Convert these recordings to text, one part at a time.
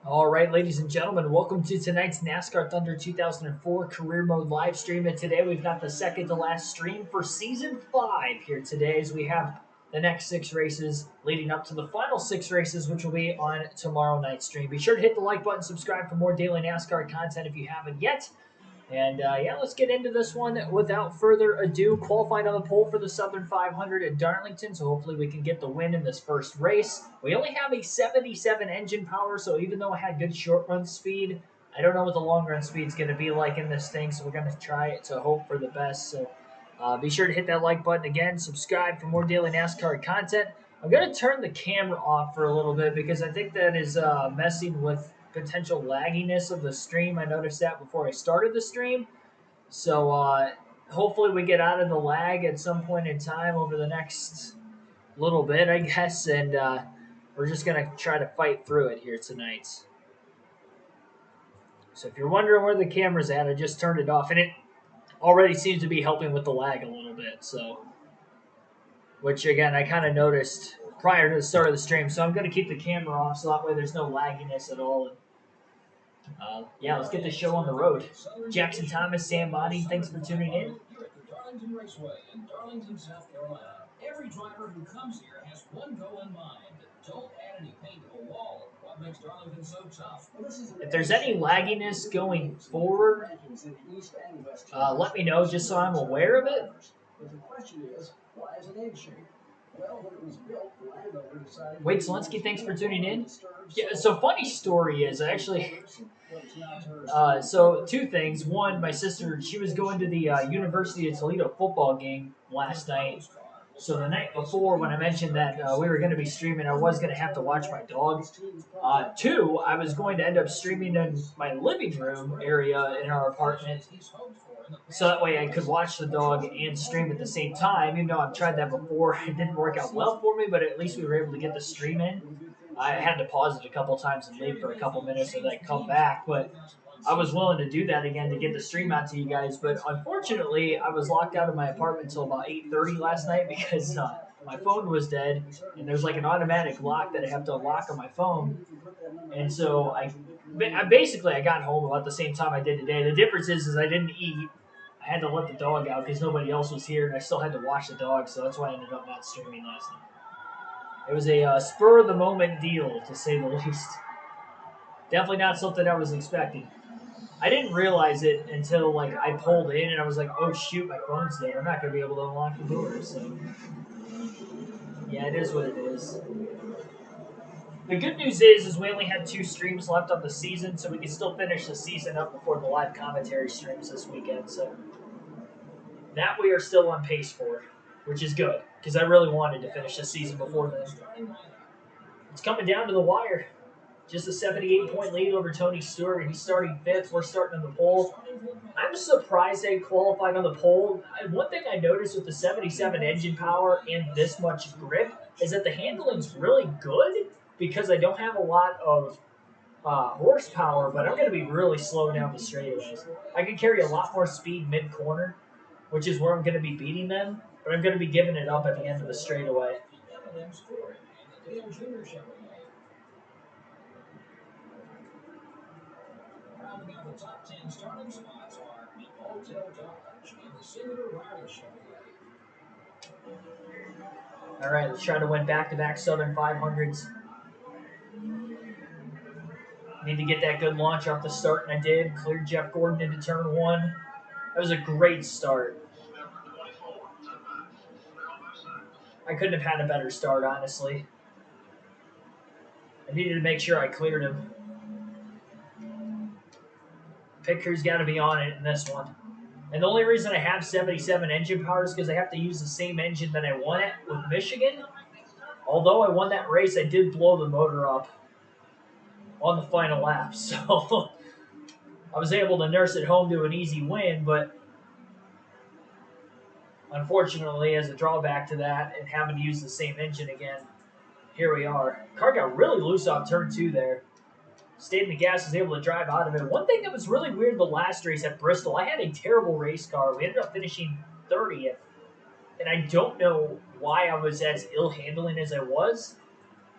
All right, ladies and gentlemen, welcome to tonight's NASCAR Thunder 2004 Career Mode live stream. And today we've got the second to last stream for Season 5 here today as we have the next 6 races leading up to the final 6 races, which will be on tomorrow night's stream. Be sure to hit the like button, subscribe for more daily NASCAR content if you haven't yet. And yeah, let's get into this one without further ado. Qualified on the pole for the Southern 500 at Darlington, so hopefully we can get the win in this first race. We only have a 77 engine power, so even though I had good short run speed, I don't know what the long run speed is going to be like in this thing, so we're going to try to hope for the best. So be sure to hit that like button again, subscribe for more daily NASCAR content. I'm going to turn the camera off for a little bit because I think that is messing with potential lagginess of the stream. I noticed that before I started the stream. So hopefully we get out of the lag at some point in time over the next little bit, I guess. And we're just going to try to fight through it here tonight. So if you're wondering where the camera's at, I just turned it off. And it already seems to be helping with the lag a little bit. So, which again, I kind of noticed prior to the start of the stream. So I'm going to keep the camera off so that way there's no lagginess at all. Yeah, let's get the show on the road. Jackson Thomas, Sam Motti, thanks for tuning in. Darlington Raceway in Darlington, South Carolina. Every driver who comes here has one goal in mind. Don't add any paint to the wall. What makes Darlington so tough? If there's any lagginess going forward, let me know just so I'm aware of it. But the question is, why is it egg shaped? Well, when it was built, the landowner decided... Wait, Zelensky, thanks for tuning in. Yeah, so funny story is actually... so two things. One, my sister, she was going to the University of Toledo football game last night. So the night before, when I mentioned that we were going to be streaming, I was going to have to watch my dog. Two, I was going to end up streaming in my living room area in our apartment. So that way I could watch the dog and stream at the same time. Even though I've tried that before, it didn't work out well for me, but at least we were able to get the stream in. I had to pause it a couple times and leave for a couple minutes and then come back, but I was willing to do that again to get the stream out to you guys. But unfortunately, I was locked out of my apartment until about 8:30 last night because my phone was dead, and there's like an automatic lock that I have to unlock on my phone. And so I got home about the same time I did today. The difference is I didn't eat. I had to let the dog out because nobody else was here, and I still had to watch the dog, so that's why I ended up not streaming last night. It was a spur-of-the-moment deal, to say the least. Definitely not something I was expecting. I didn't realize it until like I pulled in, and I was like, "Oh shoot, my phone's dead. I'm not gonna be able to unlock the door." So, yeah, it is what it is. The good news is we only had 2 streams left on the season, so we can still finish the season up before the live commentary streams this weekend. So that we are still on pace for, which is good because I really wanted to finish the season before then. It's coming down to the wire. Just a 78-point lead over Tony Stewart. He's starting 5th. We're starting on the pole. I'm surprised they qualified on the pole. One thing I noticed with the 77 engine power and this much grip is that the handling's really good because I don't have a lot of horsepower, but I'm going to be really slow down the straightaways. I can carry a lot more speed mid-corner, which is where I'm going to be beating them, but I'm going to be giving it up at the end of the straightaway. Rounding out the top 10 starting spots are the Hotel Dodge and the Senator Riley Chevrolet. All right, let's try to win back-to-back Southern 500s. Need to get that good launch off the start, and I did. Cleared Jeff Gordon into turn 1. That was a great start. I couldn't have had a better start, honestly. I needed to make sure I cleared him. Pit crew's got to be on it in this one. And the only reason I have 77 engine power is because I have to use the same engine that I won it with Michigan. Although I won that race, I did blow the motor up on the final lap. So I was able to nurse it home to an easy win, but unfortunately, as a drawback to that and having to use the same engine again, here we are. Car got really loose off turn 2 there. Stayed in the gas, was able to drive out of it. One thing that was really weird the last race at Bristol, I had a terrible race car. We ended up finishing 30th. And I don't know why I was as ill-handling as I was.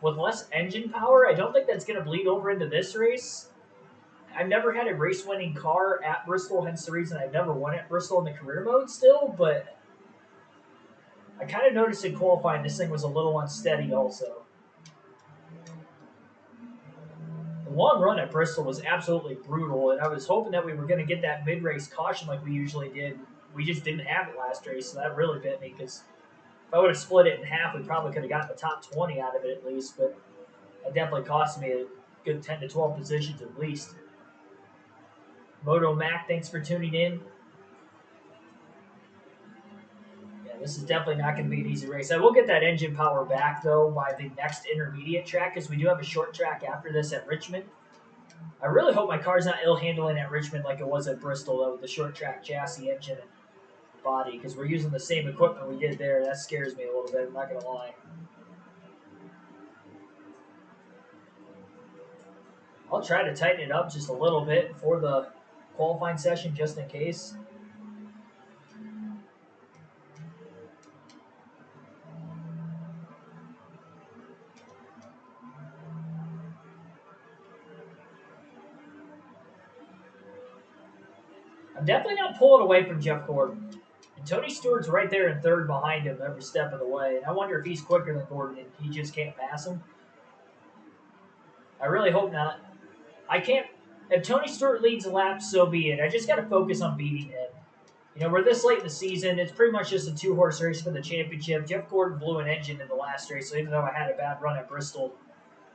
with less engine power. I don't think that's going to bleed over into this race. I've never had a race-winning car at Bristol, hence the reason I've never won at Bristol in the career mode still, but I kind of noticed in qualifying this thing was a little unsteady also. The long run at Bristol was absolutely brutal, and I was hoping that we were going to get that mid-race caution like we usually did. We just didn't have it last race, so that really bit me because if I would have split it in half, we probably could have gotten the top 20 out of it at least, but that definitely cost me a good 10 to 12 positions at least. Moto Mac, thanks for tuning in. Yeah, this is definitely not going to be an easy race. I will get that engine power back, though, by the next intermediate track because we do have a short track after this at Richmond. I really hope my car's not ill-handling at Richmond like it was at Bristol, though, with the short track chassis, engine, and body, because we're using the same equipment we did there. That scares me a little bit, I'm not going to lie. I'll try to tighten it up just a little bit for the qualifying session, just in case. I'm definitely not pulling away from Jeff Gordon. And Tony Stewart's right there in third behind him every step of the way. And I wonder if he's quicker than Gordon and he just can't pass him. I really hope not. I can't. If Tony Stewart leads a lap, so be it. I just got to focus on beating him. You know, we're this late in the season. It's pretty much just a two-horse race for the championship. Jeff Gordon blew an engine in the last race, so even though I had a bad run at Bristol,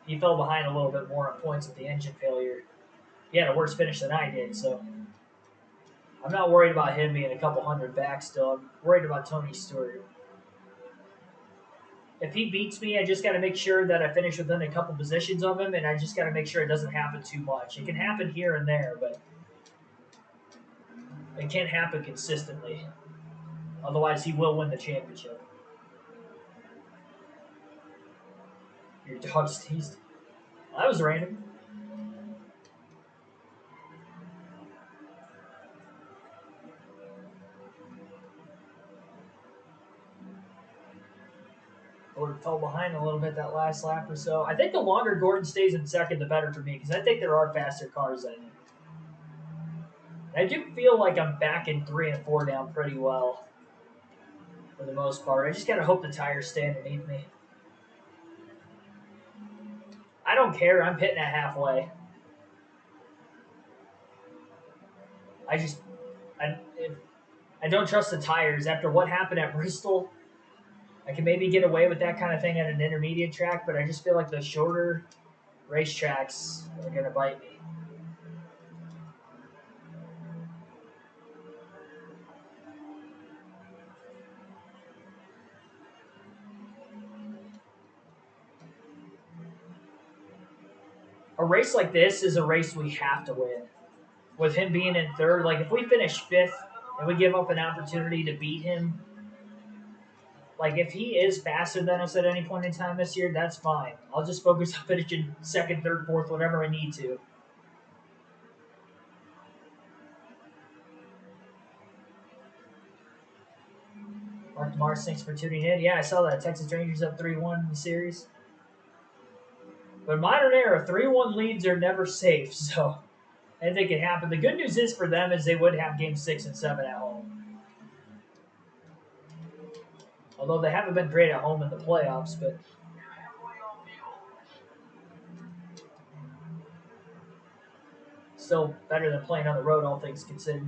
he fell behind a little bit more on points with the engine failure. He had a worse finish than I did, so I'm not worried about him being a couple hundred back still. I'm worried about Tony Stewart. If he beats me, I just got to make sure that I finish within a couple positions of him, and I just got to make sure it doesn't happen too much. It can happen here and there, but it can't happen consistently. Otherwise, he will win the championship. Your dog sneezed. That was random. Gordon fell behind a little bit that last lap or so. I think the longer Gordon stays in second, the better for me, because I think there are faster cars than him. I do feel like I'm backing 3 and 4 down pretty well for the most part. I just got to hope the tires stay underneath me. I don't care. I'm hitting it halfway. I I don't trust the tires. After what happened at Bristol, I can maybe get away with that kind of thing at an intermediate track, but I just feel like the shorter racetracks are going to bite me. A race like this is a race we have to win. With him being in third, like if we finish fifth and we give up an opportunity to beat him, like if he is faster than us at any point in time this year, that's fine. I'll just focus on finishing second, third, fourth, whatever I need to. Mark Mars, thanks for tuning in. Yeah, I saw that. Texas Rangers up 3-1 in the series. But modern era, 3-1 leads are never safe, so anything can happen. The good news is for them is they would have game 6 and 7 at home. Although they haven't been great at home in the playoffs, but still better than playing on the road, all things considered.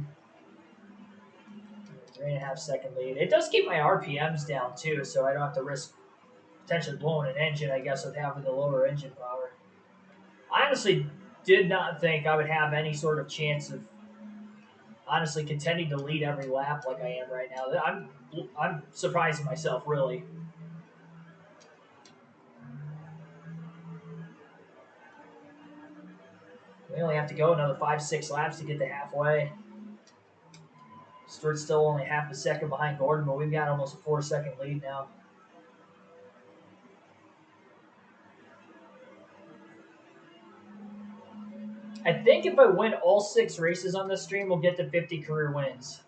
3.5 second lead. It does keep my RPMs down too, so I don't have to risk potentially blowing an engine, I guess, with having the lower engine power. I honestly did not think I would have any sort of chance of honestly contending to lead every lap like I am right now. I'm surprising myself, really. We only have to go another 5-6 laps to get to halfway. Stewart's still only half a second behind Gordon, but we've got almost a 4-second lead now. I think if I win all 6 races on this stream, we'll get to 50 career wins.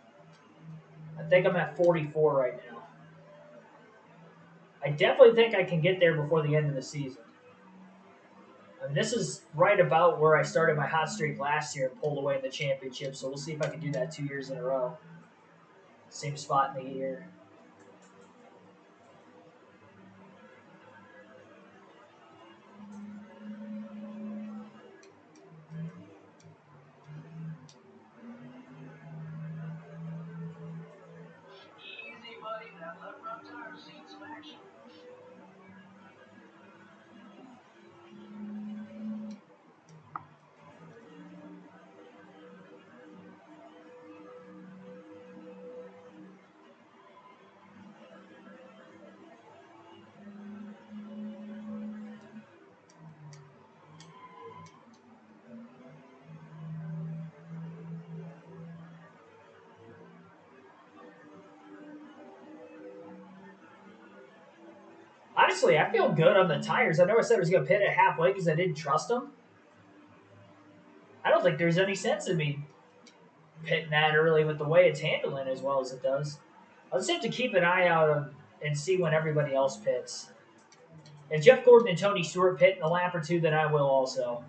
I think I'm at 44 right now. I definitely think I can get there before the end of the season. And this is right about where I started my hot streak last year and pulled away in the championship. So we'll see if I can do that 2 years in a row. Same spot in the year. Easy, buddy. That left front tire seen some action. Honestly, I feel good on the tires. I know I said I was going to pit it halfway because I didn't trust them. I don't think there's any sense in me pitting that early with the way it's handling as well as it does. I'll just have to keep an eye out on, and see when everybody else pits. If Jeff Gordon and Tony Stewart pit in a lap or two, then I will also.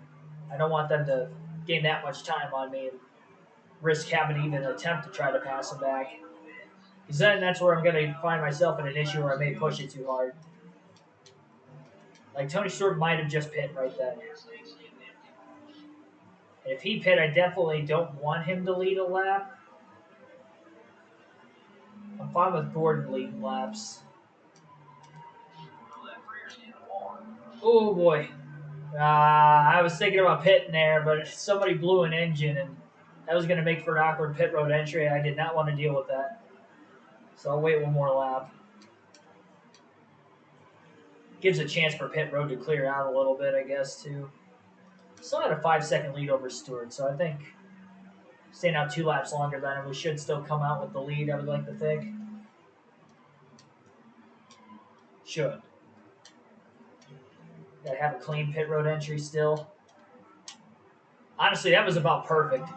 I don't want them to gain that much time on me and risk having to even attempt to try to pass them back. Because then that's where I'm going to find myself in an issue where I may push it too hard. Like Tony Stewart might have just pit right then. And if he pit, I definitely don't want him to lead a lap. I'm fine with Gordon leading laps. Oh boy. I was thinking about pitting there, but somebody blew an engine, and that was going to make for an awkward pit road entry. I did not want to deal with that. So I'll wait one more lap. Gives a chance for pit road to clear out a little bit, I guess, too. Still had a 5-second lead over Stewart, so I think staying out 2 laps longer than him, we should still come out with the lead, I would like to think. Should. Gotta have a clean pit road entry still. Honestly, that was about perfect.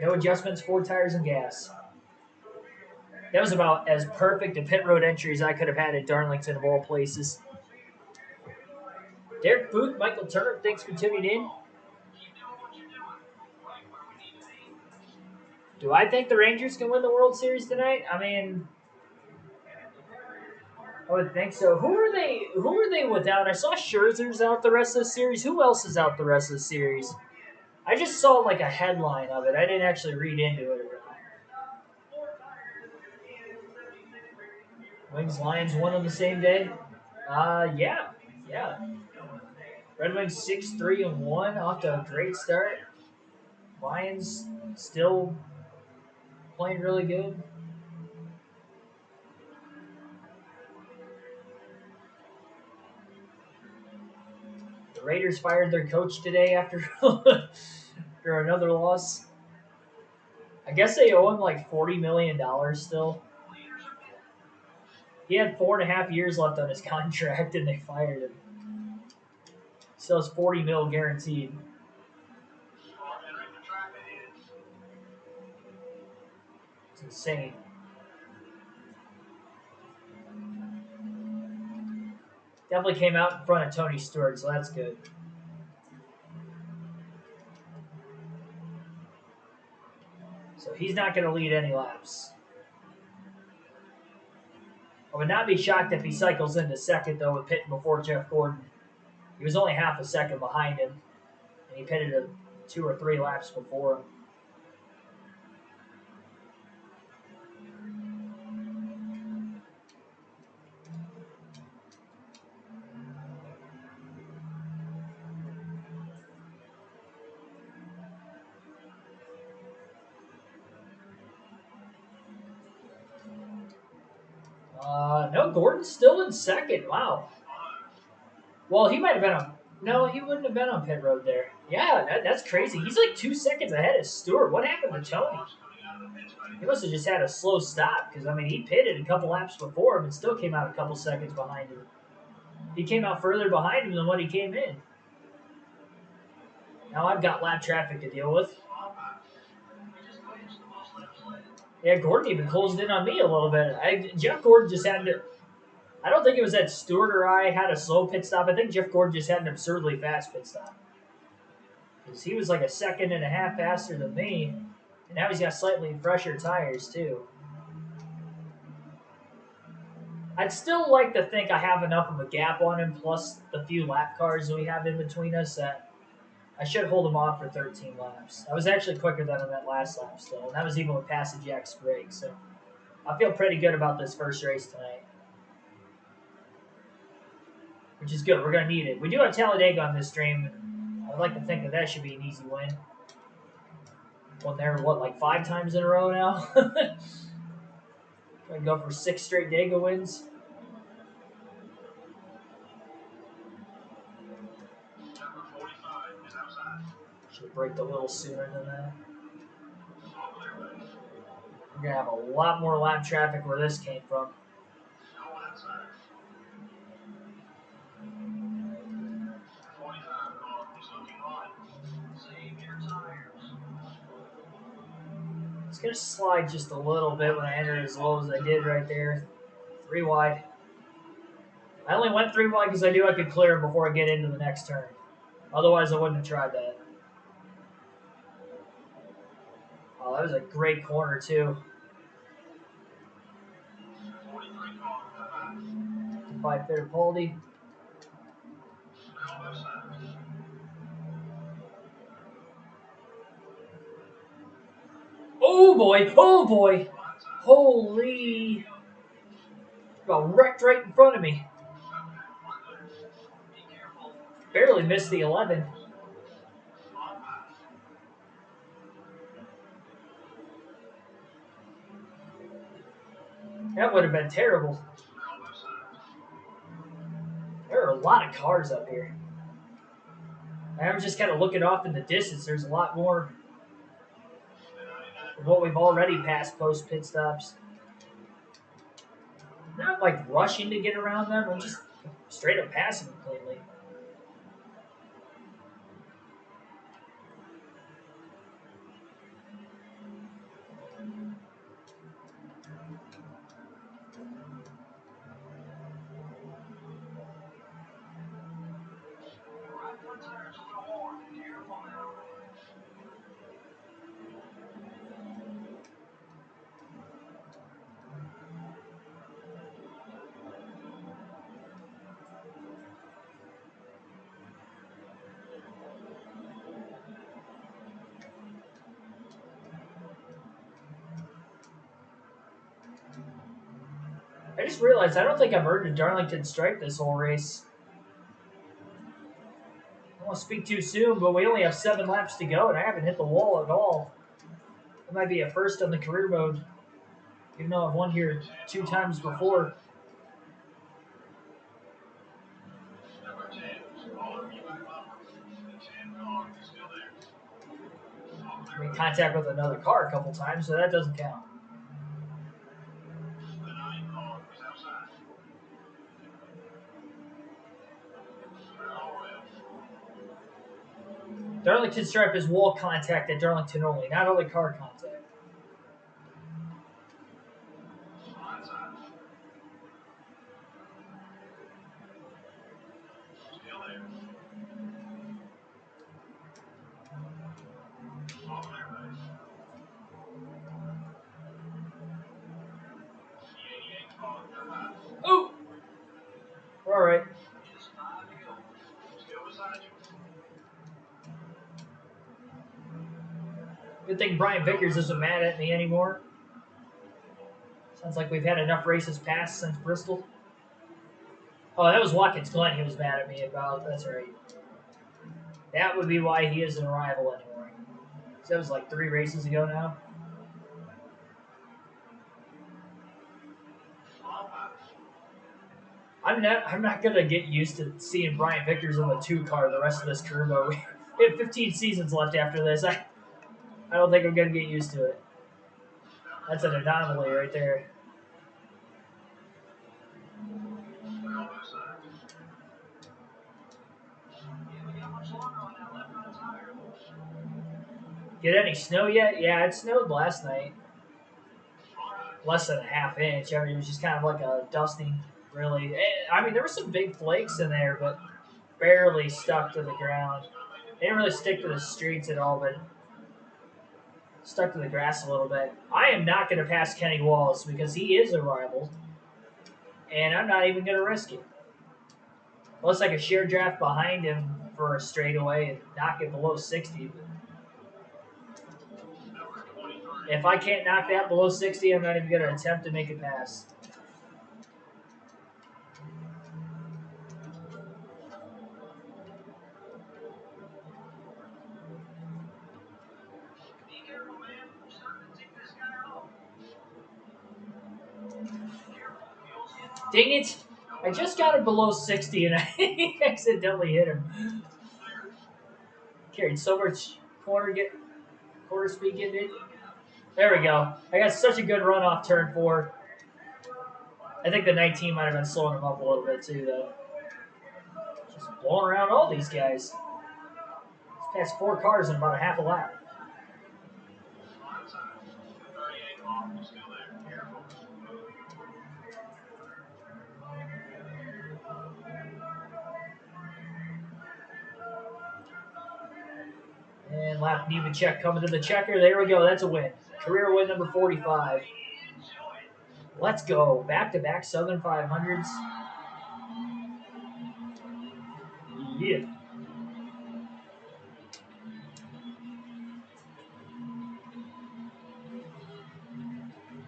No adjustments, 4 tires and gas. That was about as perfect a pit road entry as I could have had at Darlington of all places. Derek Booth, Michael Turner, thanks for tuning in. Do I think the Rangers can win the World Series tonight? I mean, I would think so. Who are they without? I saw Scherzer's out the rest of the series. Who else is out the rest of the series? I just saw like a headline of it. I didn't actually read into it. Wings Lions won on the same day. Yeah. Red Wings 6-3-1 off to a great start. Lions still playing really good. The Raiders fired their coach today after another loss. I guess they owe him like $40 million still. He had 4.5 years left on his contract, and they fired him. Still has $40 million guaranteed. It's insane. Definitely came out in front of Tony Stewart, so that's good. So he's not going to lead any laps. I would not be shocked if he cycles into second, though, with pitting before Jeff Gordon. He was only half a second behind him, and he pitted 2 or 3 laps before him. No, Gordon's still in second. Wow. Well, he might have been on. No, he wouldn't have been on pit road there. Yeah, that's crazy. He's like 2 seconds ahead of Stewart. What happened to Tony? He must have just had a slow stop because, I mean, he pitted a couple laps before him and still came out a couple seconds behind him. He came out further behind him than what he came in. Now I've got lap traffic to deal with. Yeah, Gordon even closed in on me a little bit. Jeff Gordon just had to. I don't think it was that Stewart or I had a slow pit stop. I think Jeff Gordon just had an absurdly fast pit stop. Because he was like a second and a half faster than me. And now he's got slightly fresher tires, too. I'd still like to think I have enough of a gap on him, plus the few lap cars we have in between us, that I should hold him off for 13 laps. I was actually quicker than him that last lap still, and that was even with passing Jack's brake. So I feel pretty good about this first race tonight, which is good. We're going to need it. We do have Talladega on this stream. I'd like to think that that should be an easy win. Won there, like 5 times in a row now? Trying to go for 6 straight Dega wins. Should have braked a little sooner than that. We're going to have a lot more lap traffic where this came from. It's going to slide just a little bit when I enter as low as I did right there. 3 wide. I only went 3 wide because I knew I could clear him before I get into the next turn. Otherwise, I wouldn't have tried that. Oh, that was a great corner, too. By Fittipaldi. Oh, boy. Oh, boy. Holy. Got wrecked right in front of me. Barely missed the 11. That would have been terrible. There are a lot of cars up here. I'm just kind of looking off in the distance. There's a lot more of what we've already passed post pit stops. I'm not like rushing to get around them. I'm just straight up passing them cleanly. I just realized I don't think I've earned a Darlington stripe this whole race. I don't want to speak too soon, but we only have 7 laps to go, and I haven't hit the wall at all. It might be a first on the career mode, even though I've won here 2 times before. I'm in contact with another car a couple times, so that doesn't count. Darlington stripe is wall contact at Darlington only, not only car contact. Oh! We're all right. Good thing Brian Vickers isn't mad at me anymore. Sounds like we've had enough races passed since Bristol. Oh, that was Watkins Glen he was mad at me about. That's right. That would be why he isn't a rival anymore. So that was like 3 races ago now. I'm not gonna get used to seeing Brian Vickers in the 2 car the rest of this career mode. We have 15 seasons left after this. I don't think I'm gonna get used to it. That's an anomaly right there. Get any snow yet? Yeah, it snowed last night. Less than a half inch. I mean, it was just kind of like a dusting. really. I mean, there were some big flakes in there, but barely stuck to the ground. They didn't really stick to the streets at all, but stuck to the grass a little bit. I am not going to pass Kenny Wallace because he is a rival, and I'm not even going to risk it. Unless I could share draft behind him for a straightaway and knock it below 60. But if I can't knock that below 60, I'm not even going to attempt to make it pass. Dang it! I just got it below 60 and I accidentally hit him. Carried so much quarter speed getting it. There we go. I got such a good run off turn 4. I think the 19 might have been slowing him up a little bit too, though. Just blowing around all these guys. He's passed 4 cars in about a half a lap. And lap Nemechek coming to the checker. There we go. That's a win. Career win number 45. Let's go. Back-to-back Southern 500s. Yeah.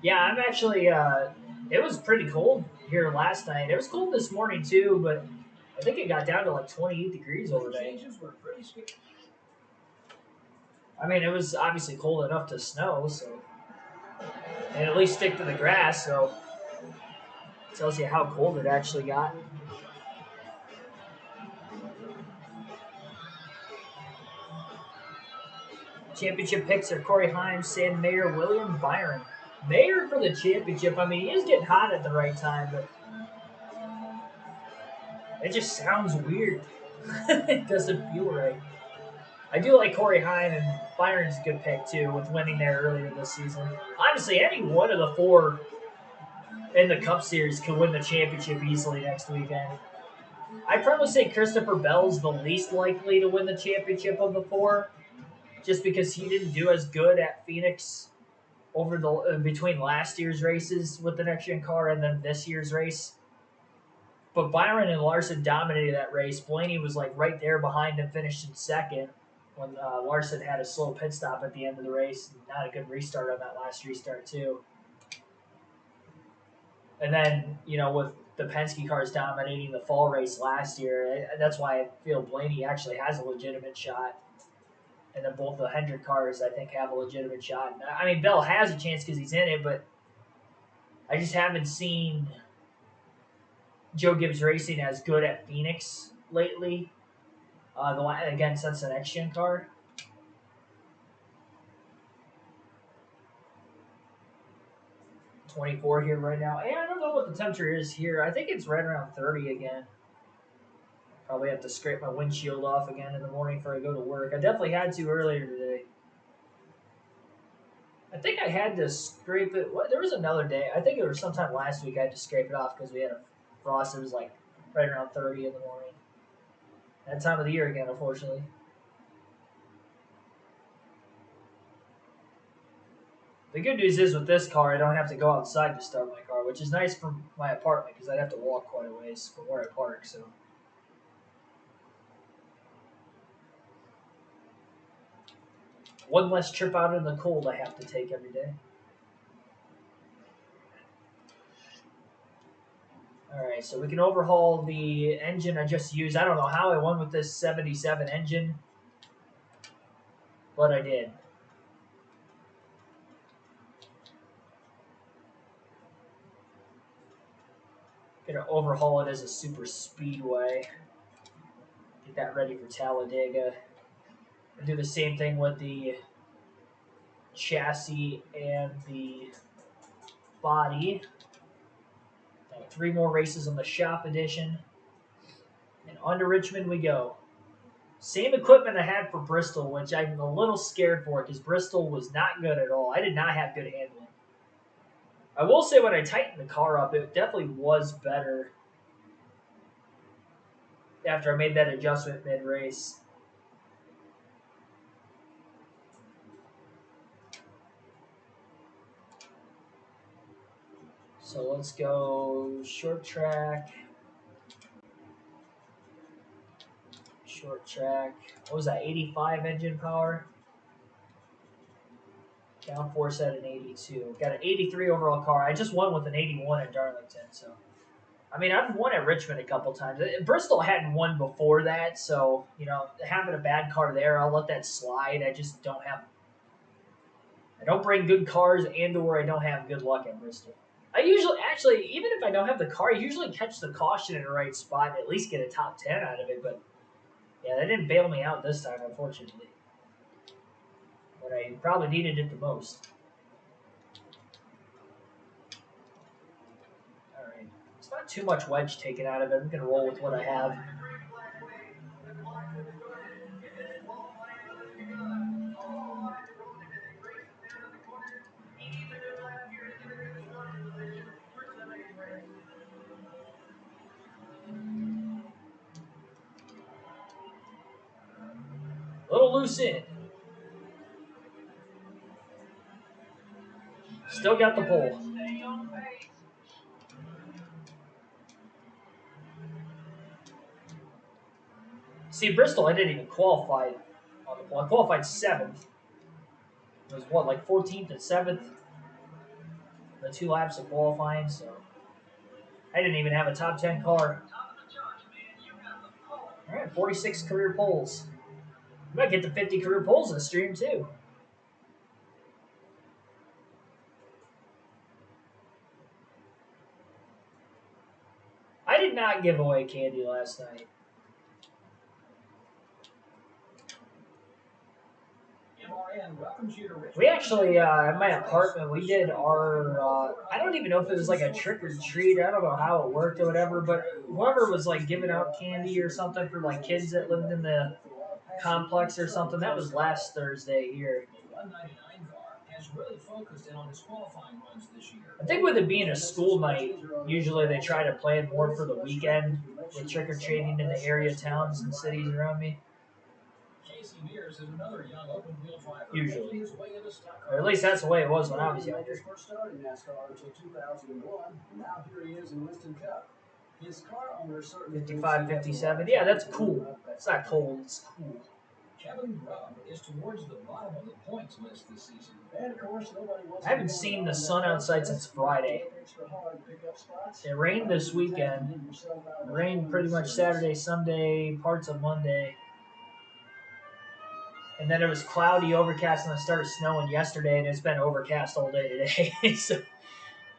Yeah, I'm actually, it was pretty cold here last night. It was cold this morning too, but I think it got down to like 28 degrees overnight. I mean, it was obviously cold enough to snow, so, and at least stick to the grass, so it tells you how cold it actually got. Championship picks are Corey Himes, Sam Mayer, William Byron. Mayer for the championship. I mean, he is getting hot at the right time, but it just sounds weird. It doesn't feel right. I do like Corey Hine, and Byron's a good pick too, with winning there earlier this season. Honestly, any one of the 4 in the Cup Series can win the championship easily next weekend. I'd probably say Christopher Bell's the least likely to win the championship of the 4, just because he didn't do as good at Phoenix over the between last year's races with the next gen car and then this year's race. But Byron and Larson dominated that race. Blaney was like right there behind him, finished in second when Larson had a slow pit stop at the end of the race. Not a good restart on that last restart too. And then, with the Penske cars dominating the fall race last year, that's why I feel Blaney actually has a legitimate shot. And then both the Hendrick cars, I think, have a legitimate shot. I mean, Bell has a chance because he's in it, but I just haven't seen Joe Gibbs Racing as good at Phoenix lately. Again, since the next gen car. $24 here right now. And I don't know what the temperature is here. I think it's right around 30 again. Probably have to scrape my windshield off again in the morning before I go to work. I definitely had to earlier today. I think I had to scrape it. There was another day. I think it was sometime last week I had to scrape it off because we had a frost. It was like right around 30 in the morning. That time of the year again, unfortunately. The good news is with this car, I don't have to go outside to start my car, which is nice for my apartment because I'd have to walk quite a ways from where I park. So, one less trip out in the cold I have to take every day. All right, so we can overhaul the engine I just used. I don't know how I won with this 77 engine, but I did. Gonna overhaul it as a super speedway. Get that ready for Talladega. And do the same thing with the chassis and the body. 3 more races on the shop edition. And on to Richmond we go. Same equipment I had for Bristol, which I'm a little scared for because Bristol was not good at all. I did not have good handling. I will say when I tightened the car up, it definitely was better after I made that adjustment mid race. So let's go short track. Short track. What was that? 85 engine power. Downforce at an 82. Got an 83 overall car. I just won with an 81 at Darlington. So, I mean, I've won at Richmond a couple times. Bristol hadn't won before that, so having a bad car there, I'll let that slide. I just don't have. I don't bring good cars, and/or I don't have good luck at Bristol. I usually, actually, even if I don't have the car, I usually catch the caution in the right spot and at least get a top 10 out of it. But yeah, they didn't bail me out this time, unfortunately. But I probably needed it the most. All right. It's not too much wedge taken out of it. I'm going to roll with what I have. A little loose in. Still got the pole. See, Bristol, I didn't even qualify on the pole. I qualified 7th. It was what, like 14th and 7th? The 2 laps of qualifying, so I didn't even have a top 10 car. All right, 46 career poles. I might get to 50 career poles in the stream, too. I did not give away candy last night. We actually, at my apartment, we did our, I don't even know if it was like a trick or treat. I don't know how it worked or whatever, but whoever was like giving out candy or something for like kids that lived in the complex or something, that was last Thursday here. I think with it being a school night, usually they try to plan more for the weekend with trick or treating in the area towns and cities around me. Usually. Or at least that's the way it was when I was younger. First started NASCAR until 2001. Now here he is in Winston Cup. His car owner certainly 55, 57. Yeah, that's cool. It's not cold. It's cool. Kevin Grubb is towards the bottom of the points list this season. And of course, nobody wants I haven't seen the sun outside since Friday. It rained this weekend. It rained pretty much Saturday, Sunday, parts of Monday. And then it was cloudy, overcast, and it started snowing yesterday, and it's been overcast all day today. So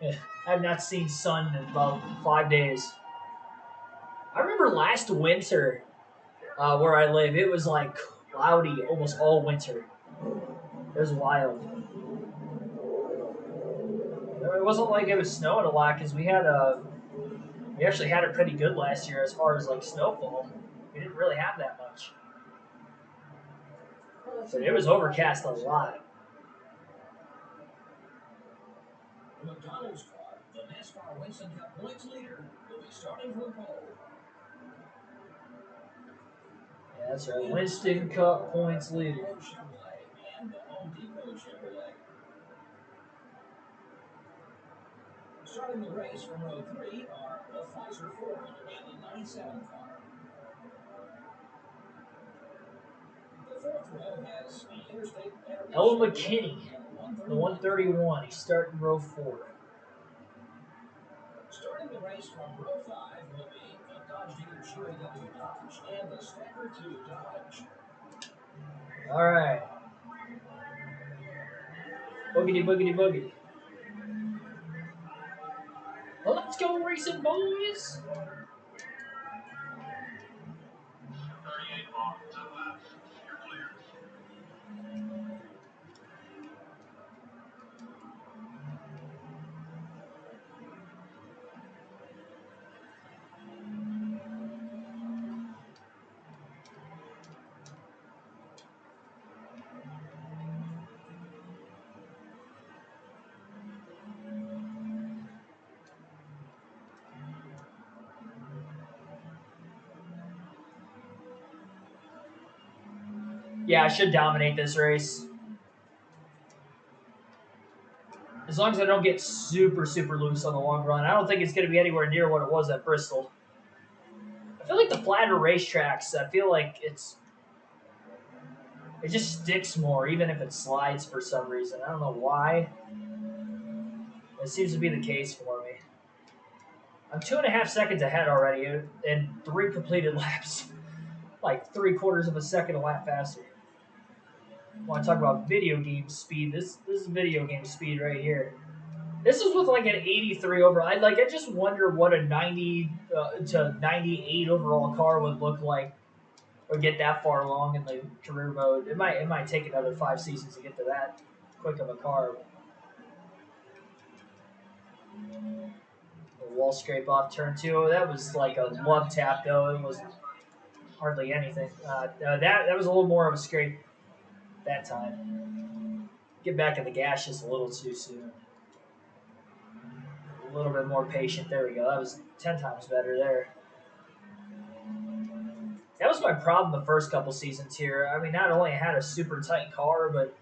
yeah, I have not seen sun in about 5 days. I remember last winter where I live, it was like cloudy almost all winter. It was wild. It wasn't like it was snowing a lot because we actually had it pretty good last year as far as like snowfall. We didn't really have that much. But it was overcast a lot. McDonald's car, the NASCAR Winston Cup points leader, will be starting from pole. Yeah, that's right. Winston Cup points leader. And the Home Depot Chevrolet. Starting the race from row 3 are the Pfizer Ford and the 97 car. The fourth row has the Interstate Ella McKinney, the 131. He's starting row 4. Starting the race from row 5 will be the Dodge dealer Cheery W Dodge and the Stacker 2 Dodge. All right. Boogity, boogity, boogity. Well, let's go racing, boys. Yeah, I should dominate this race. As long as I don't get super, super loose on the long run. I don't think it's going to be anywhere near what it was at Bristol. I feel like the flatter racetracks, I feel like it just sticks more, even if it slides for some reason. I don't know why. It seems to be the case for me. I'm 2.5 seconds ahead already in 3 completed laps. Like 3/4 of a second a lap faster. I want to talk about video game speed. This is video game speed right here. This is with like an 83 overall. I just wonder what a 90 to 98 overall car would look like or get that far along in the career mode. It might take another 5 seasons to get to that quick of a car. A wall scrape off turn 2. That was like a love tap though. It was hardly anything. That was a little more of a scrape that time. Get back in the gas just a little too soon. A little bit more patient. There we go. That was 10 times better there. That was my problem the first couple seasons here. I mean, not only I had a super tight car, but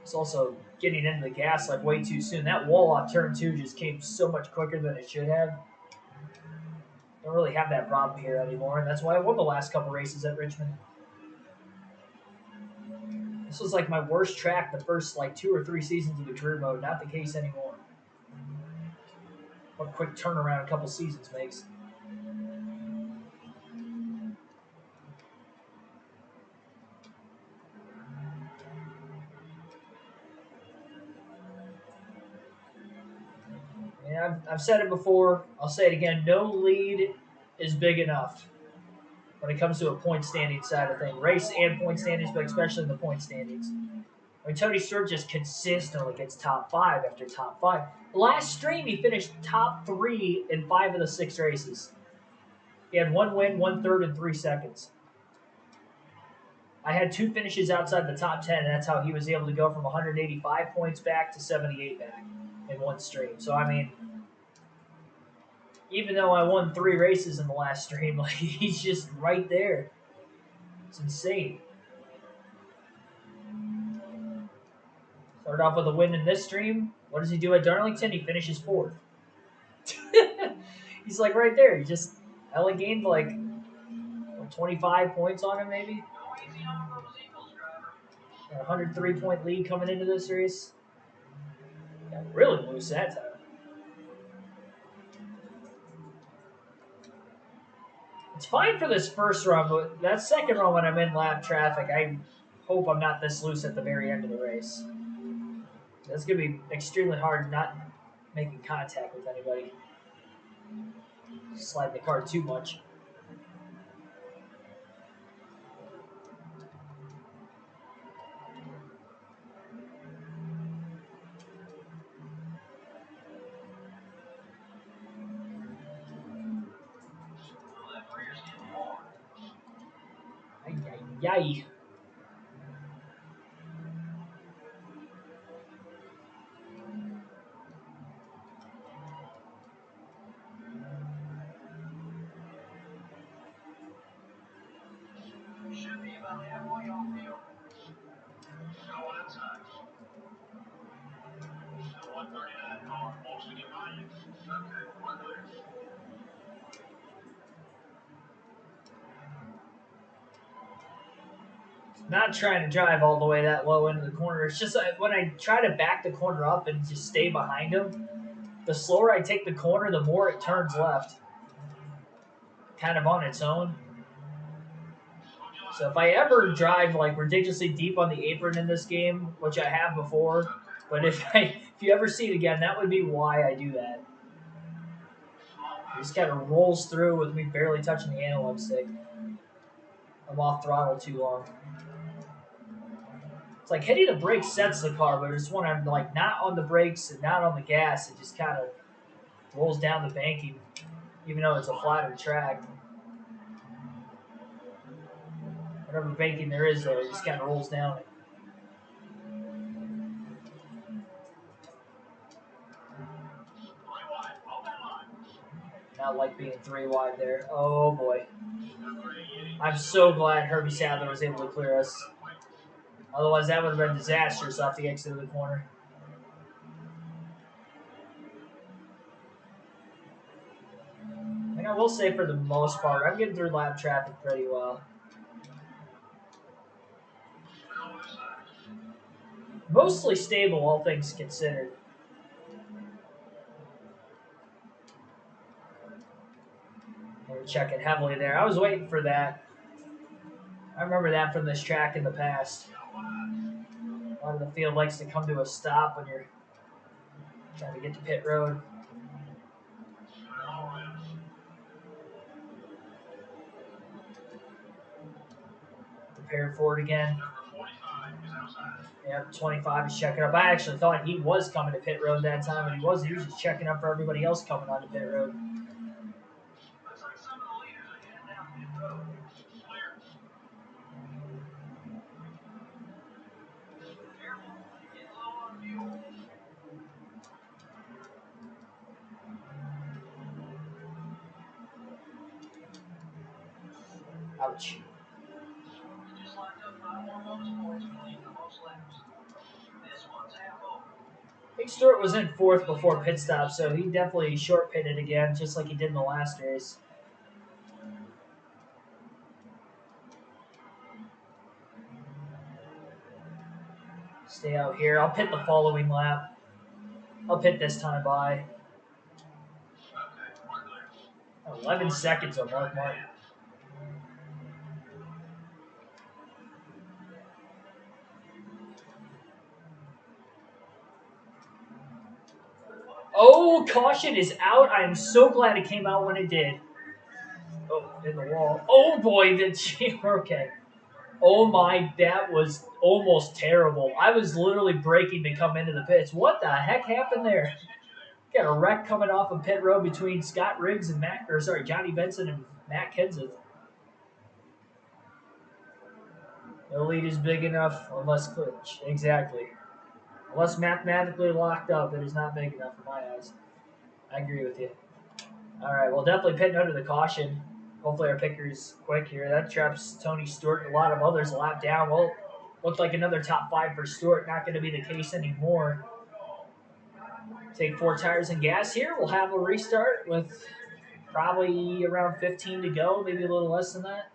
it's also getting into the gas like way too soon. That wall off turn 2 just came so much quicker than it should have. Don't really have that problem here anymore, and that's why I won the last couple races at Richmond. This was like my worst track the first like 2 or 3 seasons of the career mode. Not the case anymore. What a quick turnaround a couple seasons makes. Yeah, I've said it before. I'll say it again. No lead is big enough when it comes to a point standing side of thing. Race and point standings, but especially in the point standings. I mean, Tony Stewart just consistently gets top 5 after top 5. Last stream, he finished top 3 in 5 of the 6 races. He had 1 win, 1/3, and 3 seconds. I had 2 finishes outside the top 10, and that's how he was able to go from 185 points back to 78 back in one stream. So, I mean, even though I won 3 races in the last stream, like he's just right there. It's insane. Started off with a win in this stream. What does he do at Darlington? He finishes 4th. He's like right there. I only gained like 25 points on him, maybe. A 103-point lead coming into this race. Got really loose that time. It's fine for this first run, but that second run when I'm in lap traffic, I hope I'm not this loose at the very end of the race. That's going to be extremely hard not making contact with anybody. Sliding the car too much. Ay, ay, ay. Should be about halfway off field. Going inside. Still 139 car. Most of your values. Okay, one clear. Not trying to drive all the way that low into the corner. It's just when I try to back the corner up and just stay behind him, the slower I take the corner, the more it turns left. Kind of on its own. So if I ever drive like ridiculously deep on the apron in this game, which I have before, but if you ever see it again, that would be why I do that. It just kind of rolls through with me barely touching the analog stick. I'm off throttle too long. It's like hitting the brakes sets the car, but it's when I'm like not on the brakes and not on the gas, it just kind of rolls down the banking, even though it's a flatter track. Whatever banking there is there, it just kind of rolls down it. Not like being 3 wide there. Oh boy. I'm so glad Herbie Sadler was able to clear us. Otherwise, that would have been disastrous off the exit of the corner. And I will say, for the most part, I'm getting through lap traffic pretty well. Mostly stable, all things considered. They were checking heavily there. I was waiting for that. I remember that from this track in the past. A lot of the field likes to come to a stop when you're trying to get to pit road. Prepared for it again. Yep, 25 is checking up. I actually thought he was coming to pit road that time, but he wasn't. He was just checking up for everybody else coming onto pit road. Ouch. I think Stewart was in 4th before pit stop, so he definitely short pitted again, just like he did in the last race. Stay out here. I'll pit the following lap. I'll pit this time by. 11 seconds on Mark Martin. Oh, caution is out. I am so glad it came out when it did. Oh, in the wall. Oh, boy, did she. Okay. Oh, my, that was almost terrible. I was literally braking to come into the pits. What the heck happened there? Got a wreck coming off of pit road between Scott Riggs and Johnny Benson and Matt Kenseth. The lead is big enough, unless exactly. Unless mathematically locked up, it is not big enough for my eyes. I agree with you. All right, well, definitely pitting under the caution. Hopefully our picker's quick here. That traps Tony Stewart and a lot of others a lap down. Well, looked like another top 5 for Stewart. Not going to be the case anymore. Take 4 tires and gas here. We'll have a restart with probably around 15 to go, maybe a little less than that.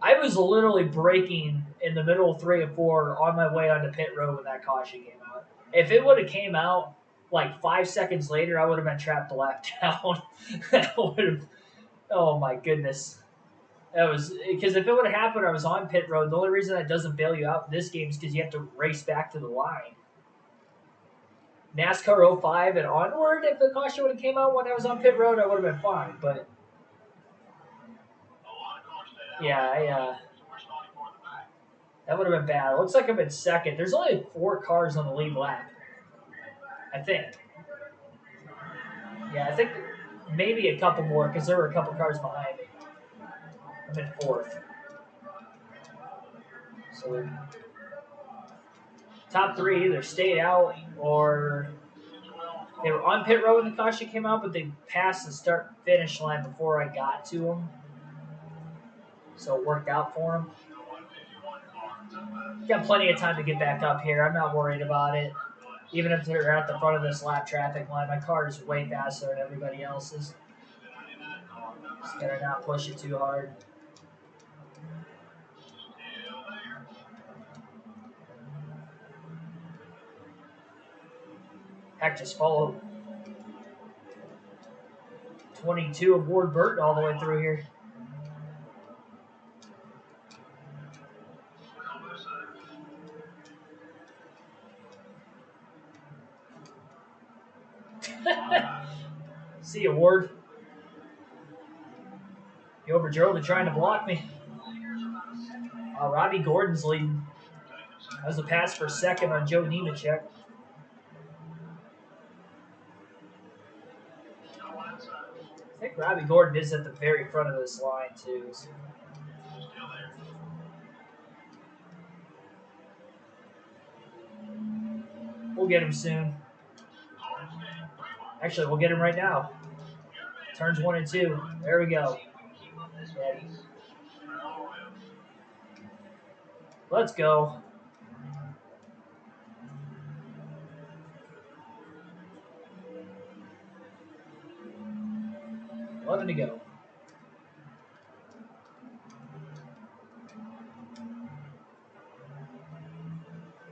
I was literally braking in the middle of 3 and 4 on my way onto pit road when that caution came out. If it would have came out like 5 seconds later, I would have been trapped a lap down. That would have, oh my goodness. That was because if it would have happened, I was on pit road. The only reason that doesn't bail you out in this game is because you have to race back to the line. NASCAR 05 and onward, if the caution would have came out when I was on pit road, I would have been fine. But yeah, that would have been bad. It looks like I'm in second. There's only 4 cars on the lead lap, I think. Yeah, I think maybe a couple more because there were a couple cars behind me. I'm in 4th. So top 3 either stayed out or they were on pit road when the caution came out, but they passed the start-finish line before I got to them. So it worked out for them. Got plenty of time to get back up here. I'm not worried about it. Even if they're at the front of this lap traffic line, my car is way faster than everybody else's. Just gotta not push it too hard. Heck, just followed 22 of Ward Burton all the way through here. See you, Ward. You overdrove it trying to block me. Robbie Gordon's leading. That was a pass for second on Joe Nemechek. I think Robbie Gordon is at the very front of this line, too. So. We'll get him soon. Actually, we'll get him right now. Turns 1 and 2. There we go. Ready. Let's go. 11 to go.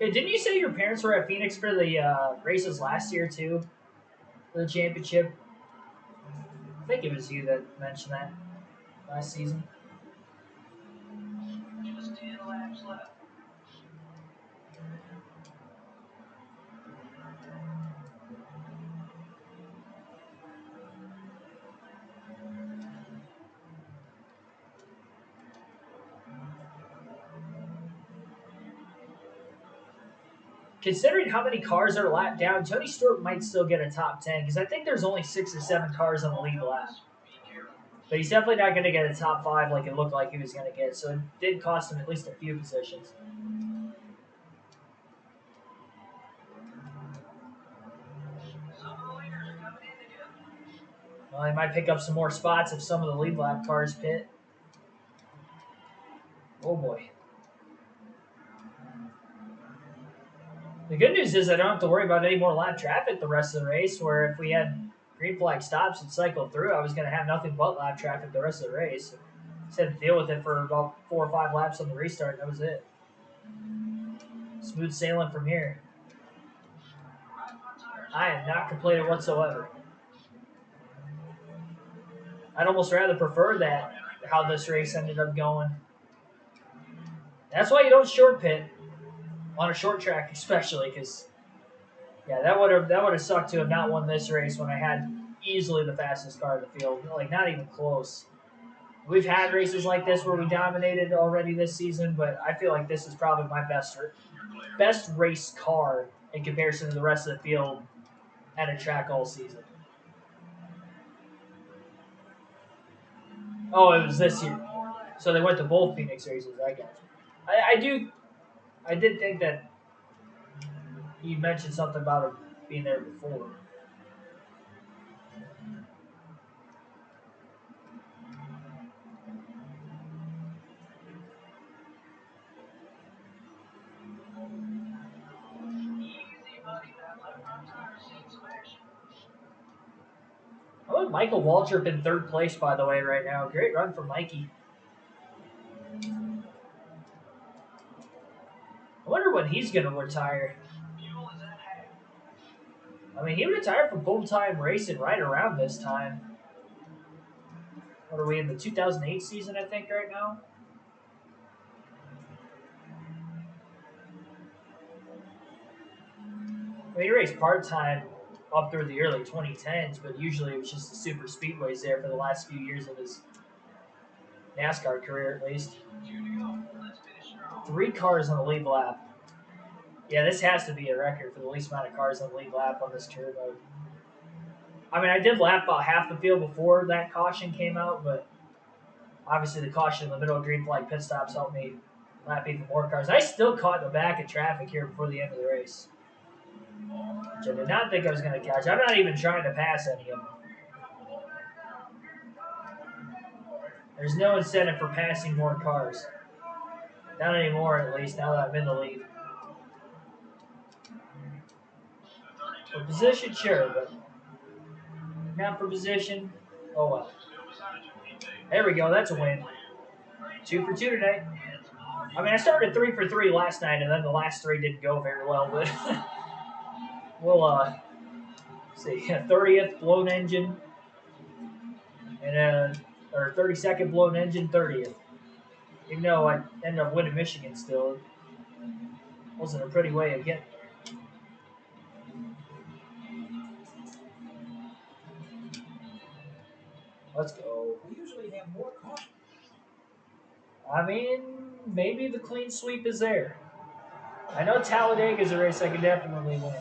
Hey, didn't you say your parents were at Phoenix for the races last year too? For the championship? I think it was you that mentioned that last season. Just 10 laps left. Considering how many cars are lapped down, Tony Stewart might still get a top 10 because I think there's only 6 or 7 cars on the lead lap. But he's definitely not going to get a top 5 like it looked like he was going to get. So it did cost him at least a few positions. Well, he might pick up some more spots if some of the lead lap cars pit. Oh boy. The good news is I don't have to worry about any more lap traffic the rest of the race, where if we had green flag stops and cycled through, I was going to have nothing but lap traffic the rest of the race. Just had to deal with it for about 4 or 5 laps on the restart, and that was it. Smooth sailing from here. I am not complaining whatsoever. I'd almost rather prefer that, how this race ended up going. That's why you don't short pit on a short track, especially, because yeah, that would have sucked to have not won this race when I had easily the fastest car in the field. Like, not even close. We've had races like this where we dominated already this season, but I feel like this is probably my best race car in comparison to the rest of the field at a track all season. Oh, it was this year. So they went to both Phoenix races. I got you. I did think that you mentioned something about him being there before. Oh, and Michael Waltrip in 3rd place, by the way, right now. Great run for Mikey. I wonder when he's going to retire. I mean, he retired from full-time racing right around this time. What are we in the 2008 season, I think, right now? I mean, he raced part-time up through the early 2010s, but usually it was just the super speedways there for the last few years of his NASCAR career, at least. 3 cars on the lead lap. Yeah, this has to be a record for the least amount of cars on the lead lap on this career mode. I mean, I did lap about half the field before that caution came out, but obviously the caution in the middle of green flag pit stops helped me lap even more cars. I still caught in the back of traffic here before the end of the race, which I did not think I was going to catch. I'm not even trying to pass any of them. There's no incentive for passing more cars. Not anymore, at least, now that I'm in the lead. For position, sure, but not for position. Oh well. There we go. That's a win. 2 for 2 today. I mean, I started 3 for 3 last night, and then the last 3 didn't go very well, but we'll see. 30th blown engine, and or 32nd blown engine, 30th. Even though I ended up winning Michigan still, it wasn't a pretty way of getting there. Let's go. We usually have more caution. I mean, maybe the clean sweep is there. I know Talladega is a race I could definitely win.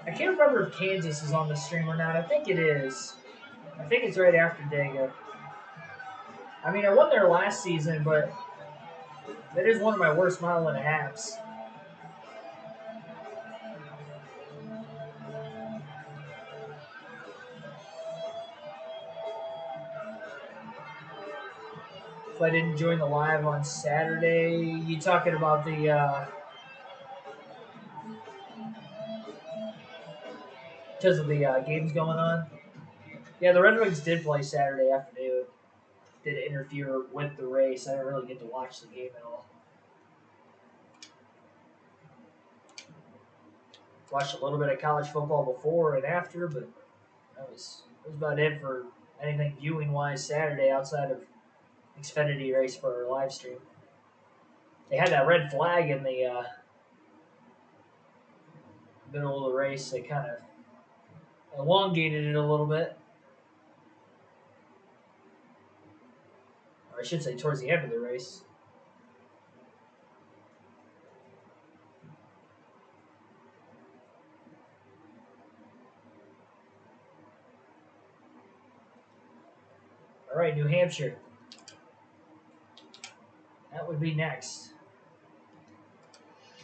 I can't remember if Kansas is on the stream or not. I think it is. I think it's right after Dega. I mean, I won there last season, but that is one of my worst mile and a halves. if I didn't join the live on Saturday. You talking about the because of the games going on? Yeah, the Red Wings did play Saturday afternoon. Did interfere with the race. I didn't really get to watch the game at all. Watched a little bit of college football before and after, but that was about it for anything viewing wise Saturday outside of Xfinity race for our live stream. They had that red flag in the middle of the race. They kind of elongated it a little bit. Or I should say towards the end of the race. All right, New Hampshire. That would be next.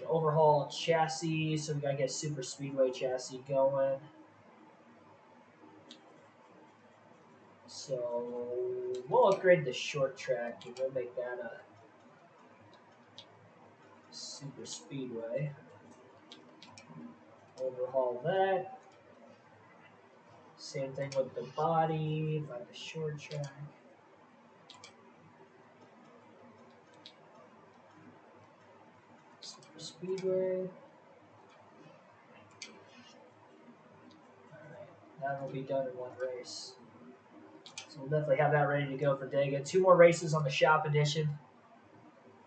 Overhaul chassis, so we gotta get super speedway chassis going. So we'll upgrade the short track and we'll make that a super speedway. Overhaul that. Same thing with the body, by the short track. Super speedway. Alright, that will be done in one race. So we'll definitely have that ready to go for Dega. 2 more races on the shop edition.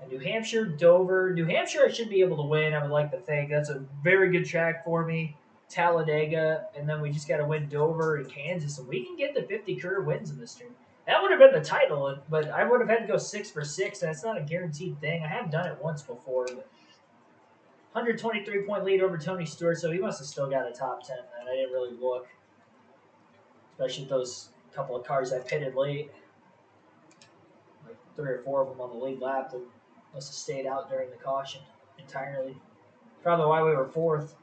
And New Hampshire, Dover. New Hampshire, I should be able to win, I would like to think. That's a very good track for me. Talladega, and then we just got to win Dover and Kansas, and we can get the 50 career wins in this stream. That would have been the title, but I would have had to go 6 for 6, and that's not a guaranteed thing. I have done it once before, but 123-point lead over Tony Stewart, so he must have still got a top 10, man. I didn't really look, especially those couple of cars I pitted late. Like 3 or 4 of them on the lead lap that must have stayed out during the caution entirely. Probably why we were 4th.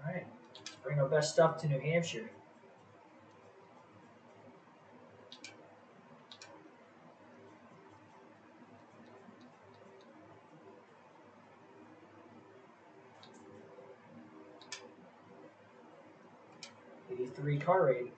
All right, let's bring our best stuff to New Hampshire. '83 car rating.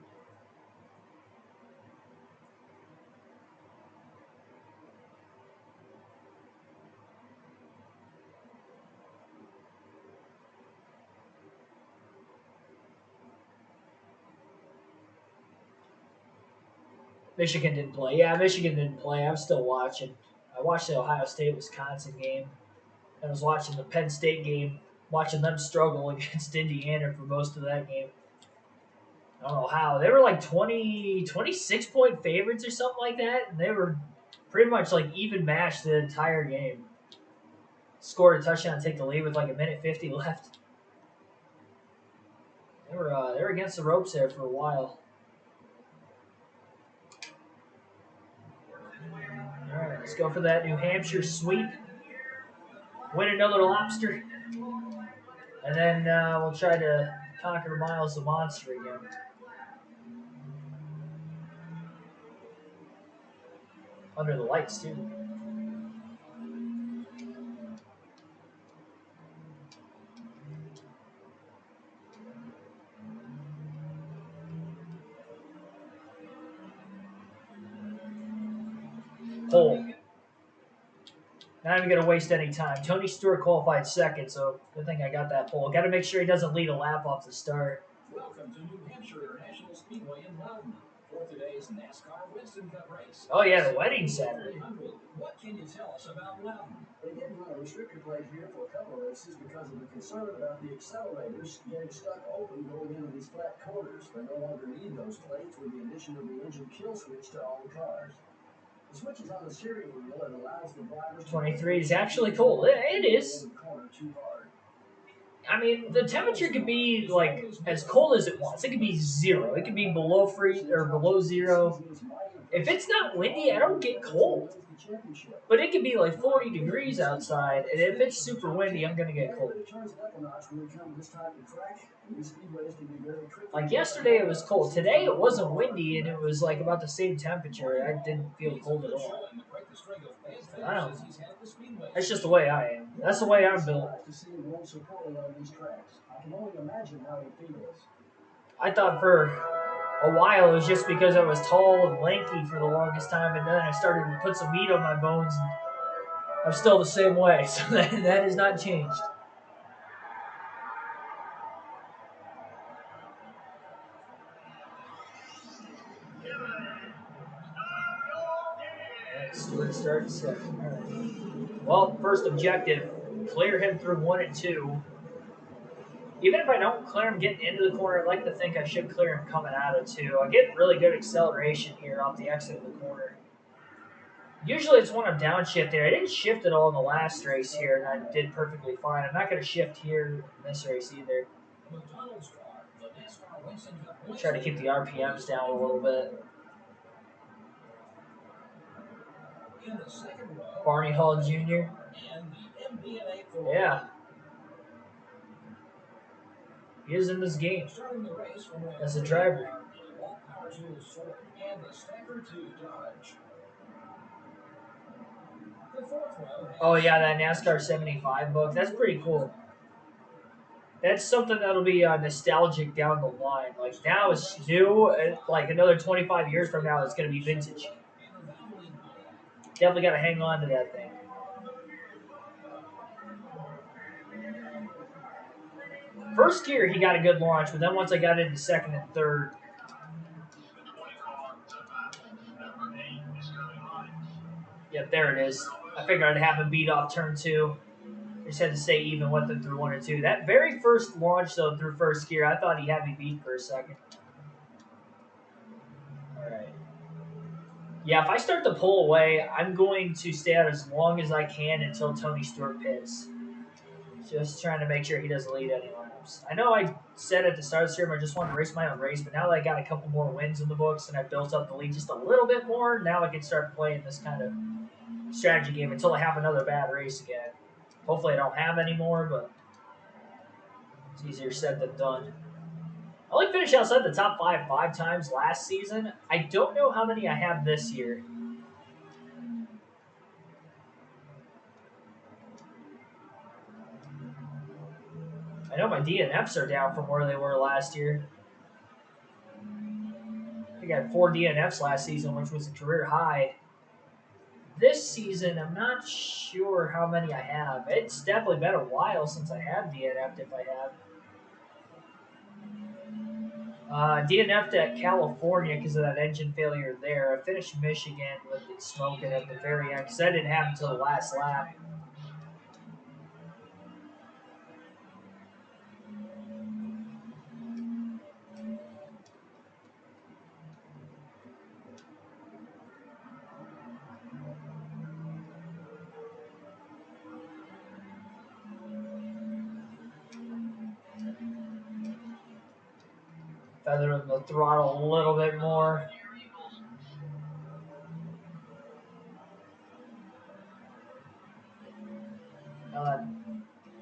Michigan didn't play. Yeah, Michigan didn't play. I'm still watching. I watched the Ohio State-Wisconsin game. I was watching the Penn State game, watching them struggle against Indiana for most of that game. I don't know how. They were like 26-point favorites or something like that, and they were pretty much like even matched the entire game. Scored a touchdown, take the lead with like a minute 50 left. They were against the ropes there for a while. All right, let's go for that New Hampshire sweep. Win another lobster. And then we'll try to conquer Miles the Monster again. Under the lights, too. Pole. Not even going to waste any time. Tony Stewart qualified second, so good thing I got that pole. Got to make sure he doesn't lead a lap off the start. Welcome to New Hampshire International Speedway in Loudon for today's NASCAR Winston Cup race. Oh, yeah, the wedding Saturday. What can you tell us about Loudon? They did run a restrictor plate here for a couple of races because of the concern about the accelerators getting stuck open going into these flat corners. They no longer need those plates with the addition of the engine kill switch to all the cars. The switch is on the steering wheel and allows the drivers 23 is actually cool. It is. I mean, the temperature could be like as cold as it wants. It could be 0. It could be below freeze or below 0. If it's not windy, I don't get cold. But it could be like 40 degrees outside, and if it's super windy, I'm gonna get cold. Like yesterday, it was cold. Today, it wasn't windy, and it was like about the same temperature. I didn't feel cold at all. I don't know. That's just the way I am. That's the way I'm built. I thought for a while it was just because I was tall and lanky for the longest time, and then I started to put some meat on my bones, and I'm still the same way, so that has not changed. Stewart starts second. All right. Well, first objective, clear him through 1 and 2. Even if I don't clear him getting into the corner, I'd like to think I should clear him coming out of 2. I get really good acceleration here off the exit of the corner. Usually it's when I'm downshifting. I didn't shift at all in the last race here, and I did perfectly fine. I'm not going to shift here in this race either. Try to keep the RPMs down a little bit. Barney Hall Jr. Yeah. He is in this game as a driver. Oh, yeah, that NASCAR 75 book. That's pretty cool. That's something that'll be nostalgic down the line. Like, now it's new. Like, another 25 years from now, it's going to be vintage. Definitely got to hang on to that thing. First gear, he got a good launch, but then once I got into second and third. Yep, there it is. I figured I'd have him beat off turn 2. I just had to stay even with him through 1 and 2. That very first launch, though, through first gear, I thought he had me beat for a second. All right. Yeah, if I start to pull away, I'm going to stay out as long as I can until Tony Stewart pits. Just trying to make sure he doesn't lead any laps. I know I said at the start of this year I just wanted to race my own race, but now that I got a couple more wins in the books and I built up the lead just a little bit more, now I can start playing this kind of strategy game until I have another bad race again. Hopefully I don't have any more, but it's easier said than done. I only finished outside the top 5 times last season. I don't know how many I have this year. I know my DNFs are down from where they were last year. I think I had 4 DNFs last season, which was a career high. This season, I'm not sure how many I have. It's definitely been a while since I have DNF'd, if I have. DNF'd at California because of that engine failure there. I finished Michigan with it smoking at the very end because that didn't happen until the last lap. Feathering the throttle a little bit more.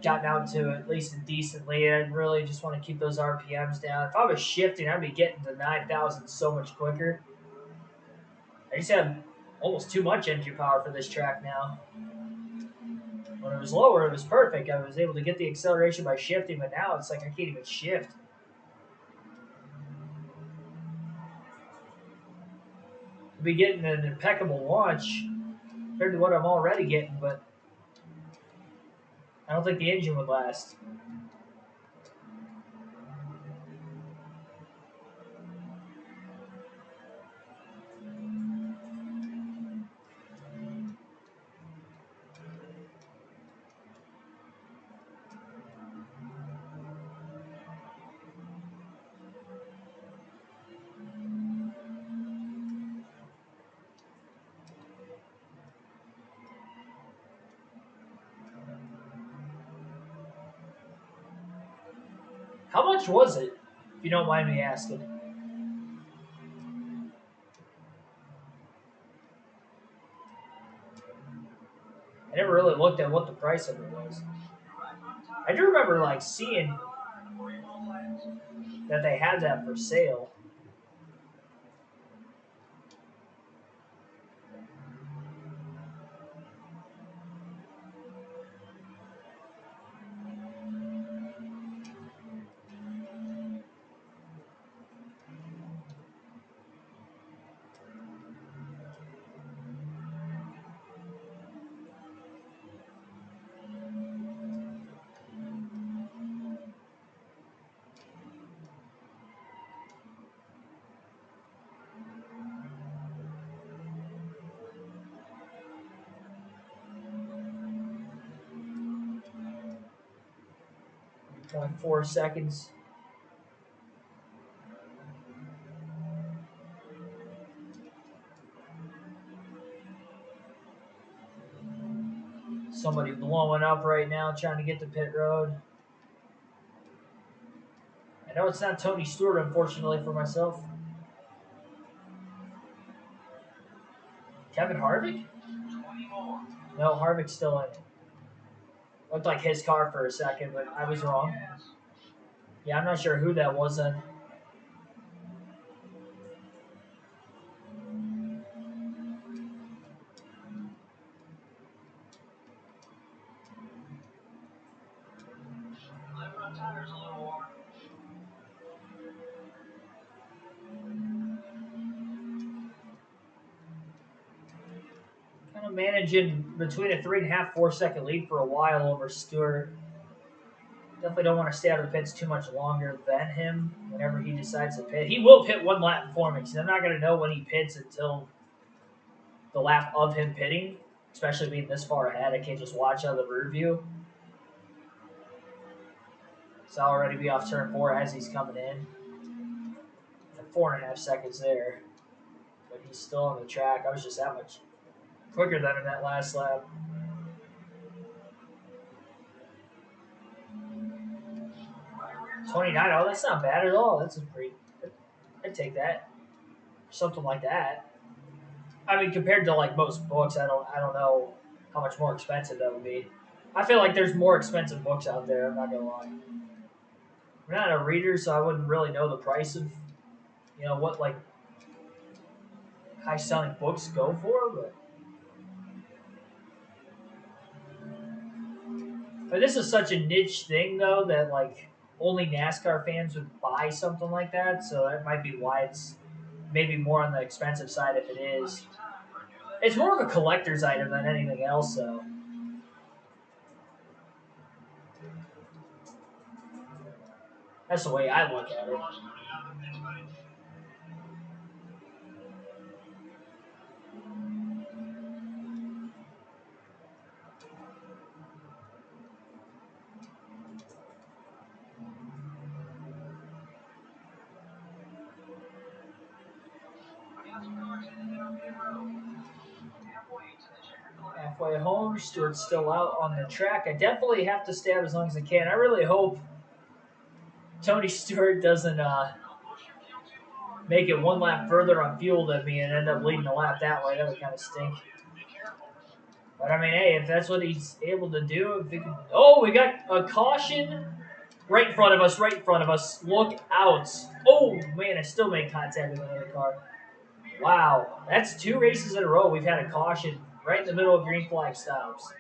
Gotten out to at least a decent lead. I really just want to keep those RPMs down. If I was shifting, I'd be getting to 9,000 so much quicker. I just have almost too much engine power for this track now. When it was lower, it was perfect. I was able to get the acceleration by shifting, but now it's like I can't even shift. I'd be getting an impeccable launch compared to what I'm already getting, but I don't think the engine would last. How much was it, if you don't mind me asking? I never really looked at what the price of it was. I do remember like seeing that they had that for sale. 0.4 seconds. Somebody blowing up right now trying to get to pit road. I know it's not Tony Stewart, unfortunately for myself. Kevin Harvick? No, Harvick's still in it. Looked like his car for a second, but I was wrong. Yeah, I'm not sure who that was then. Kind of managing between a 3.5, 4 second lead for a while over Stewart. Definitely don't want to stay out of the pits too much longer than him whenever he decides to pit. He will pit one lap before me because I'm not going to know when he pits until the lap of him pitting, especially being this far ahead. I can't just watch out of the rear view. So I'll already be off turn 4 as he's coming in. 4.5 seconds there. But he's still on the track. I was just that much quicker than him that last lap. 29. Oh, that's not bad at all. That's a pretty. I'd take that. Something like that. I mean, compared to like most books, I don't know how much more expensive that would be. I feel like there's more expensive books out there. I'm not gonna lie. I'm not a reader, so I wouldn't really know the price of, what like high selling books go for. But this is such a niche thing, though, that like only NASCAR fans would buy something like that. So that might be why it's maybe more on the expensive side if it is. It's more of a collector's item than anything else, though. That's the way I look at it. Halfway home, Stewart's still out on the track. I definitely have to stay out as long as I can. I really hope Tony Stewart doesn't make it one lap further on fuel than me and end up leading the lap that way. That would kind of stink. But I mean, hey, if that's what he's able to do, if he can, oh, we got a caution right in front of us. Right in front of us. Look out! Oh man, I still made contact with another car. Wow, that's 2 races in a row. We've had a caution right in the middle of green flag stops.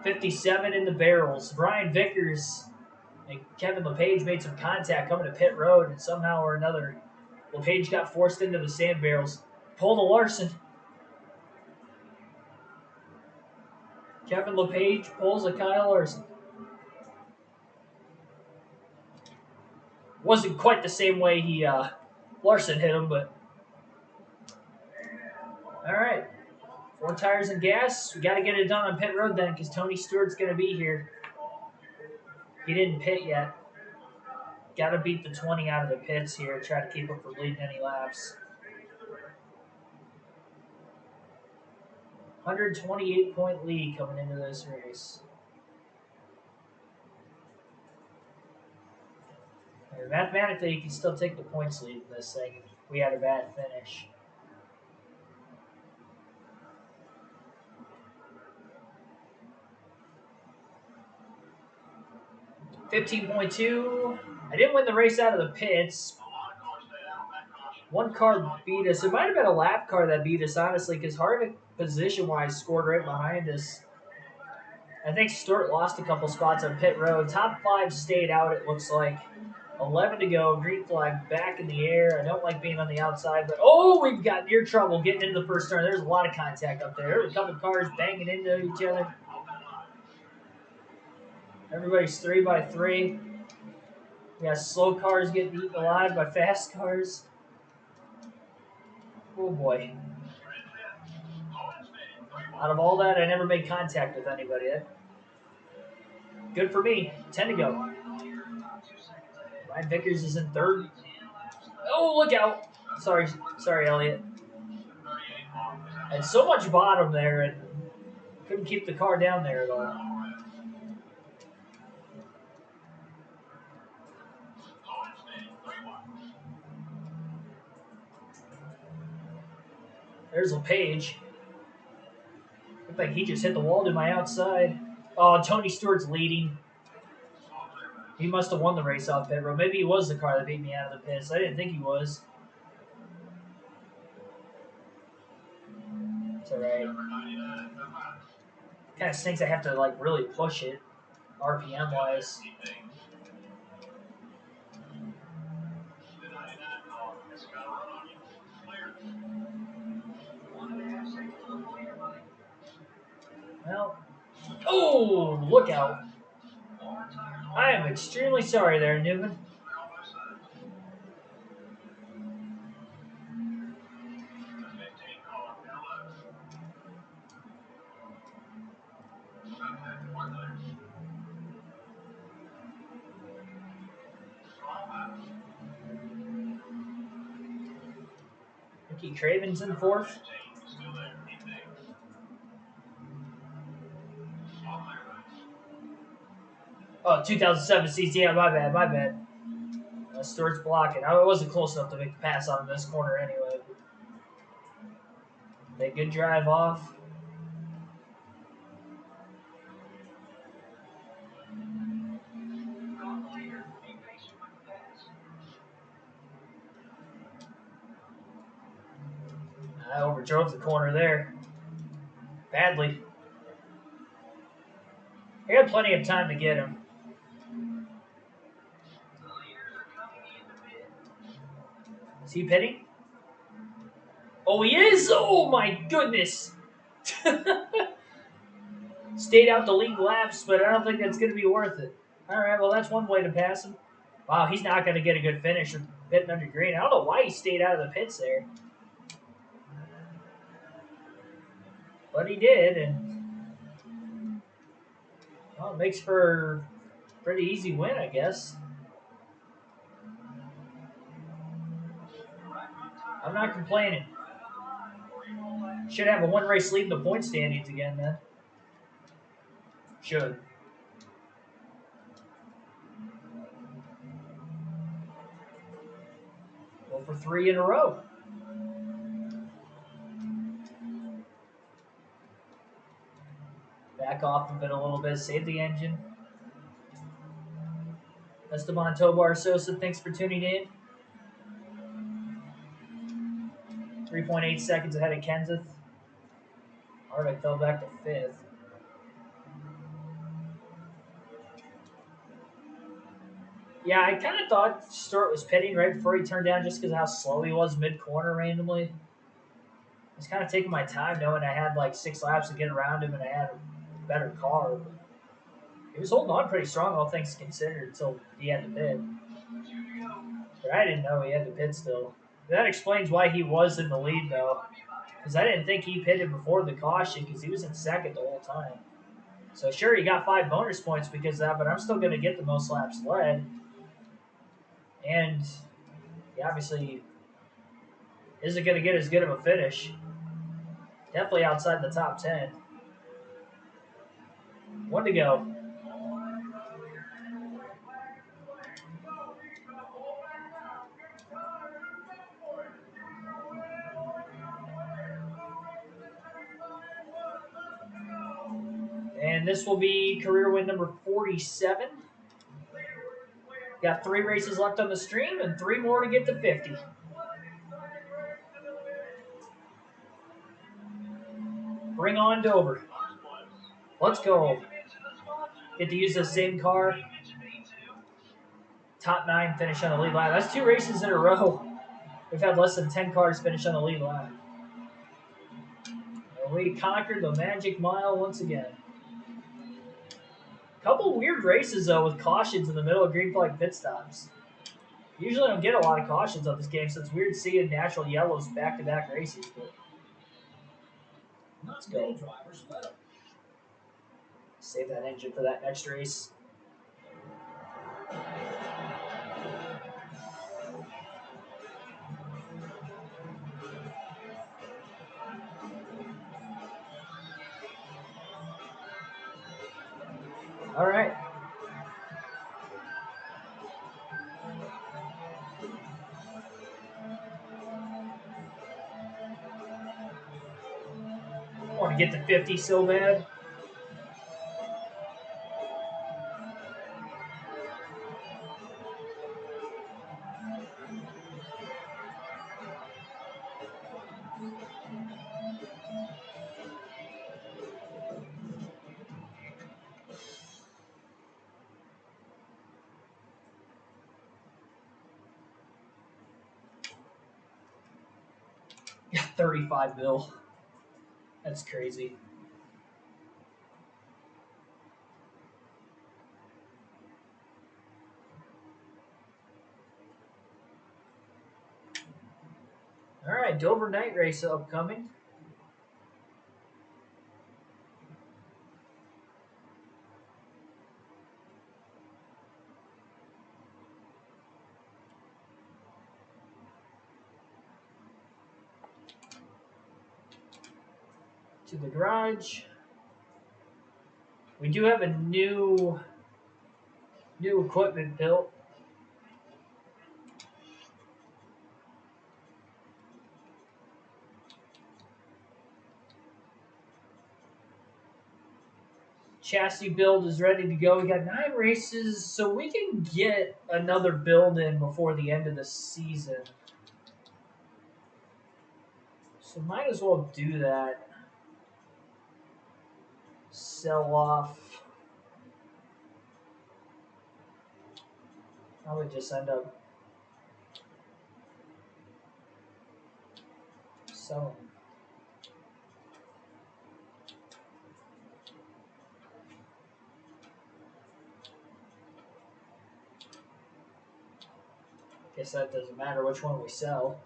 57 in the barrels. Brian Vickers and Kevin LePage made some contact coming to pit road, and somehow or another, LePage got forced into the sand barrels. Pulled a Larson. Kevin LePage pulls a Kyle Larson. Wasn't quite the same way he Larson hit him, but all right. 4 tires and gas. We got to get it done on pit road then, because Tony Stewart's going to be here. He didn't pit yet. Got to beat the 20 out of the pits here. Try to keep him from leading any laps. 128-point lead coming into this race. Mathematically, you can still take the points lead in this thing if we had a bad finish. 15.2. I didn't win the race out of the pits. One car beat us. It might have been a lap car that beat us, honestly, because Harvick, position-wise, scored right behind us. I think Stewart lost a couple spots on pit road. Top 5 stayed out, it looks like. 11 to go. Green flag back in the air. I don't like being on the outside, but we've got near trouble getting into the first turn. There's a lot of contact up there. There were a couple cars banging into each other. Everybody's 3x3. We got slow cars getting eaten alive by fast cars. Oh boy. Out of all that, I never made contact with anybody. Good for me. 10 to go. Ryan Vickers is in third. Oh, look out. Sorry, Elliott. Had so much bottom there and couldn't keep the car down there at all. There's LePage. Looked like he just hit the wall to my outside. Oh, Tony Stewart's leading. He must have won the race off pit road. Maybe he was the car that beat me out of the pits. I didn't think he was. It's alright. Kind of stinks I have to like really push it, RPM wise. Well, oh, look out. I am extremely sorry there, Newman. Ricky Craven's in fourth. Oh, 2007 season. Yeah, my bad. Stewart's blocking. I wasn't close enough to make the pass on this corner anyway. Make good drive off. I overdrove the corner there. Badly. I had plenty of time to get him. Is he pitting? Oh, he is? Oh, my goodness. Stayed out the lead laps, but I don't think that's going to be worth it. All right, well, that's one way to pass him. Wow, he's not going to get a good finish with pitting under green. I don't know why he stayed out of the pits there. But he did, and well, it makes for a pretty easy win, I guess. I'm not complaining. Should have a one-race lead in the point standings again, then. Should. Go for 3 in a row. Back off of it a little bit. Save the engine. Esteban Tobar Sosa, thanks for tuning in. 3.8 seconds ahead of Kenseth. Harvick fell back to 5th. Yeah, I kind of thought Stewart was pitting right before he turned down just because of how slow he was mid-corner randomly. I was kind of taking my time knowing I had like 6 laps to get around him and I had a better car. But he was holding on pretty strong, all things considered, until he had to pit. But I didn't know he had to pit still. That explains why he was in the lead, though. Because I didn't think he pitted before the caution because he was in second the whole time. So sure, he got 5 bonus points because of that, but I'm still going to get the most laps led. And he obviously isn't going to get as good of a finish. Definitely outside the top 10. 1 to go. And this will be career win number 47. Got 3 races left on the stream and 3 more to get to 50. Bring on Dover. Let's go. Get to use the same car. Top 9 finish on the lead lap. That's 2 races in a row. We've had less than 10 cars finish on the lead lap. And we conquered the Magic Mile once again. Couple weird races, though, with cautions in the middle of green flag pit stops. Usually don't get a lot of cautions on this game, so it's weird seeing natural yellows back-to-back races. But let's go. Save that engine for that next race. All right. I want to get to 50 so bad. Yeah, 35 mil. That's crazy. All right, Dover night race upcoming. To the garage. We do have a new equipment built. Chassis build is ready to go. We got 9 races, so we can get another build in before the end of the season. So might as well do that. Sell off. Probably just end up selling. Guess that doesn't matter which one we sell.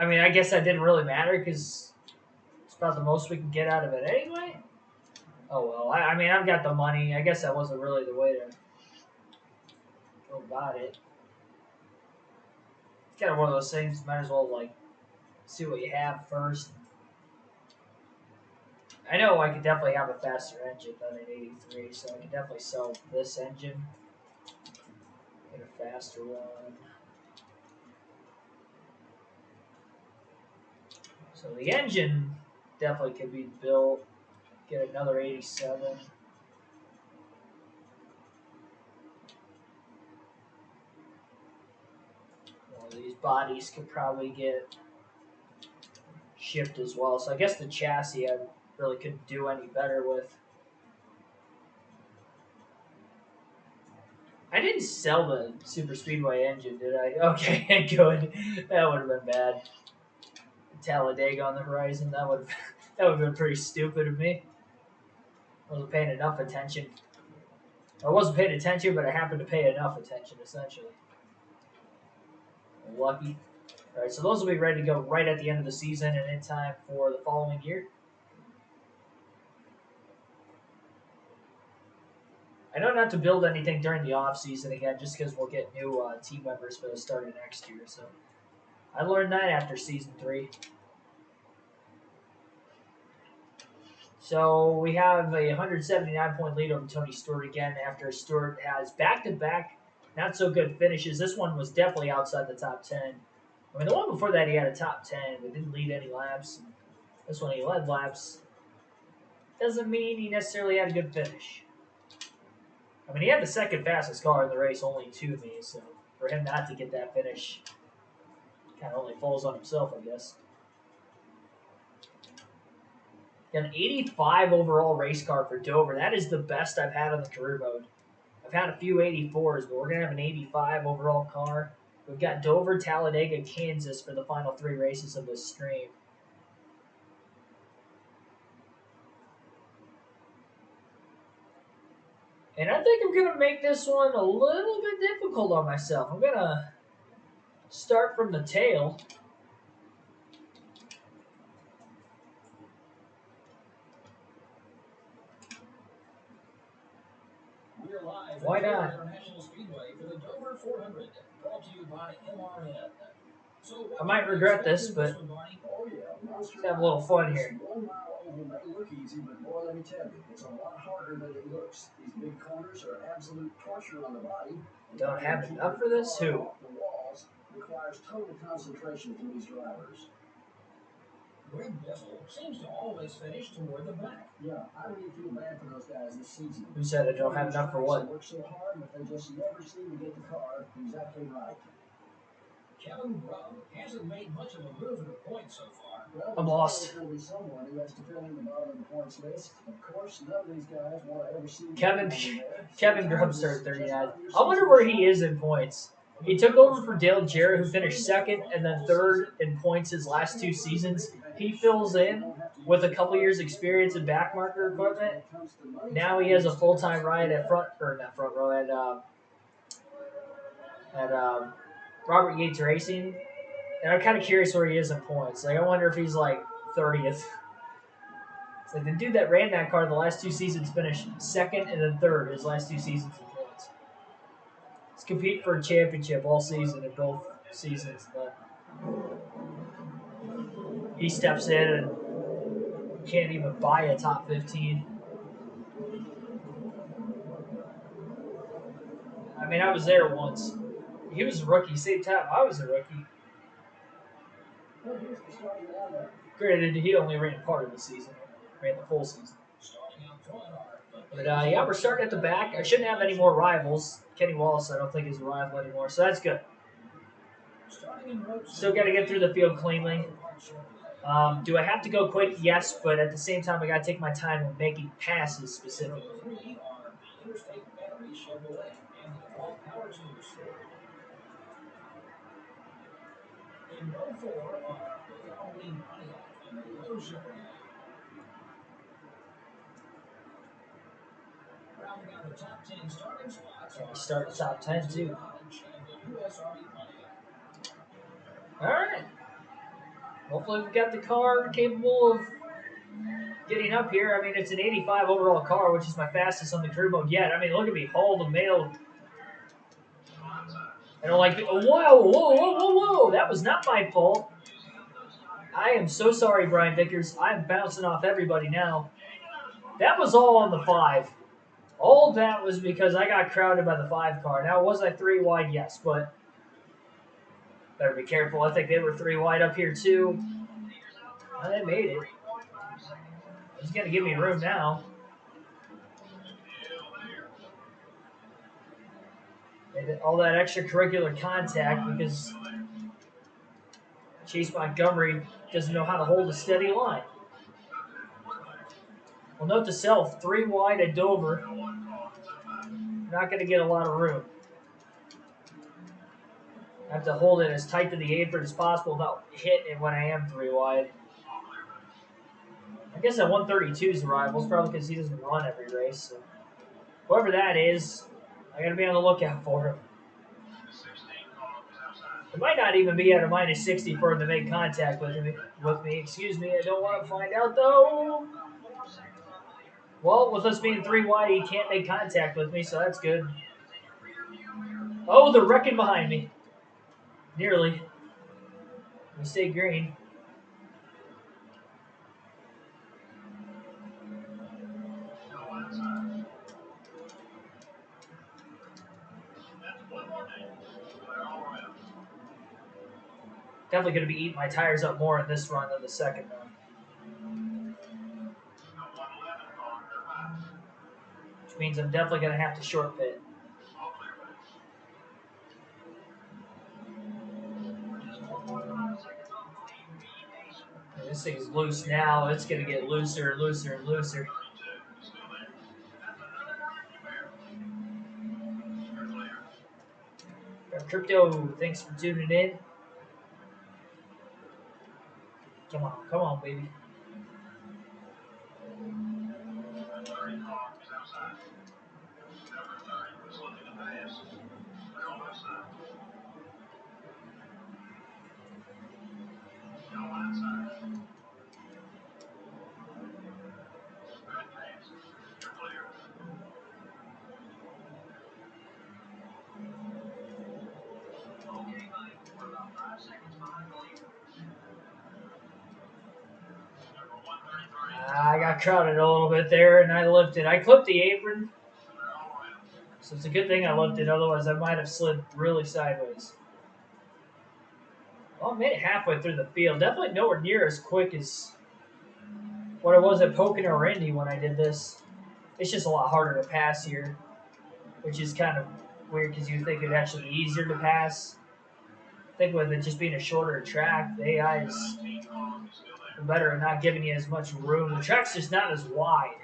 I mean, I guess that didn't really matter because it's about the most we can get out of it anyway. Oh well, I mean, I've got the money. I guess that wasn't really the way to go about it. It's kind of one of those things. Might as well like see what you have first. I know I could definitely have a faster engine than an 83, so I could definitely sell this engine. Get a faster one. So the engine definitely could be built. Get another 87. Well, these bodies could probably get shipped as well. So I guess the chassis I really couldn't do any better with. I didn't sell the Super Speedway engine, did I? Okay, good. That would have been bad. Talladega on the horizon. That would have been pretty stupid of me. I wasn't paying enough attention. I wasn't paying attention, but I happened to pay enough attention, essentially. Lucky. All right, so those will be ready to go right at the end of the season and in time for the following year. I know not to build anything during the off season again, just because we'll get new team members for the start of next year. So I learned that after season 3. So we have a 179-point lead over Tony Stewart again after Stewart has back-to-back not so good finishes. This one was definitely outside the top 10. I mean, the one before that he had a top 10, but didn't lead any laps. This one he led laps. Doesn't mean he necessarily had a good finish. I mean, he had the second fastest car in the race, only to me, so for him not to get that finish kind of only falls on himself, I guess. Got an 85 overall race car for Dover. That is the best I've had on the career mode. I've had a few 84s, but we're going to have an 85 overall car. We've got Dover, Talladega, Kansas for the final 3 races of this stream. And I think I'm going to make this one a little bit difficult on myself. I'm going to start from the tail. We're live Why at Dover not? International Speedway for the Dover 400, brought to you by MRN. So I might regret this, but Oh yeah, let's have a little fun here. 1 mile oval may look easy, but boy, let me tell you, it's a lot harder than it looks. These big corners are absolute torture on the body. Don't have enough for this? Who? Off the walls requires total concentration from these drivers. Greg Biffle seems to always finish toward the back. Yeah, I really feel bad for those guys this season. Who said I don't have enough for what? They work so hard, but they just never seem to get the car exactly right. Kevin Grubb hasn't made much of a move in the points so far. Well, I'm there's lost. always going to be someone who has to fill in the bottom of the points list. Of course, none of these guys want to ever see Kevin Grubb started 39. I wonder where he is in points. He took over for Dale Jarrett, who finished second and then third in points his last 2 seasons. He fills in with a couple years' experience in backmarker equipment. Now he has a full-time ride at Robert Yates Racing. And I'm kind of curious where he is in points. Like, I wonder if he's like 30th. It's like the dude that ran that car the last 2 seasons finished second and then third his last 2 seasons in points. He's competing for a championship all season in both seasons, but he steps in and can't even buy a top 15. I mean, I was there once. He was a rookie, same time I was a rookie. Granted, he only ran part of the season, ran the full season. But yeah, we're starting at the back. I shouldn't have any more rivals. Kenny Wallace, I don't think, is a rival anymore, so that's good. Still got to get through the field cleanly. Do I have to go quick? Yes, but at the same time, I got to take my time when making passes specifically. In row 4 are the Halloween Pontiac and the Low Chevrolet. Rounding out the top 10 starting spots. And we start top 10 too. All right. Hopefully we've got the car capable of getting up here. I mean, it's an 85 overall car, which is my fastest on the career mode yet. I mean, look at me, haul the mail. I don't like. Whoa! That was not my fault. I am so sorry, Brian Vickers. I'm bouncing off everybody now. That was all on the 5. All that was because I got crowded by the 5 car. Now, was I 3 wide? Yes, but better be careful. I think they were 3 wide up here, too. Well, they made it. He's going to give me room now. All that extracurricular contact because Chase Montgomery doesn't know how to hold a steady line. Well, note to self, 3 wide at Dover. Not going to get a lot of room. I have to hold it as tight to the apron as possible, not hit it when I am 3 wide. I guess that 132 is the rivals, probably because he doesn't run every race. So. Whoever that is, I got to be on the lookout for him. It might not even be at a minus 60 for him to make contact with me. Excuse me, I don't want to find out, though. Well, with us being 3 wide, he can't make contact with me, so that's good. Oh, they're wrecking behind me. Nearly. We stay green. Definitely going to be eating my tires up more in this run than the second run. Which means I'm definitely going to have to short pit. This thing's loose now. It's going to get looser and looser and looser. Crypto, thanks for tuning in. Come on, baby. I got crowded a little bit there, and I lifted. I clipped the apron, so it's a good thing I lifted. Otherwise, I might have slid really sideways. Well, I made it halfway through the field. Definitely nowhere near as quick as what I was at Pocono or Indy when I did this. It's just a lot harder to pass here, which is kind of weird because you think it'd actually be easier to pass. I think with it just being a shorter track, the AI is better at not giving you as much room. The track's just not as wide,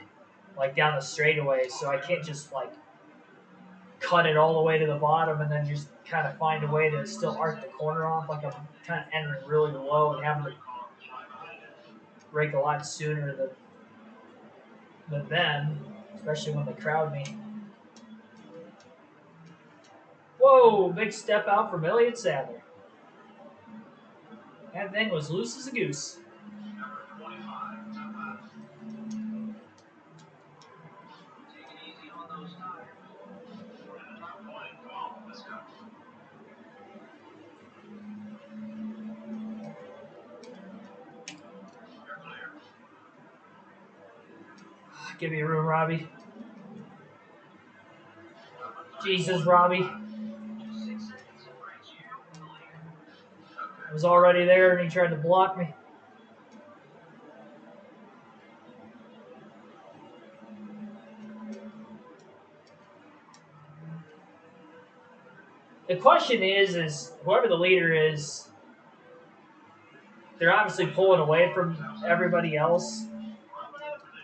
like down the straightaway, so I can't just like cut it all the way to the bottom and then just kind of find a way to still arc the corner off. Like I'm kind of entering really low and having to brake a lot sooner than then, especially when they crowd me. Whoa, big step out from Elliott Sadler. That thing was loose as a goose. Give me room, Robbie. Jesus, Robbie. I was already there and he tried to block me. The question is whoever the leader is, they're obviously pulling away from everybody else.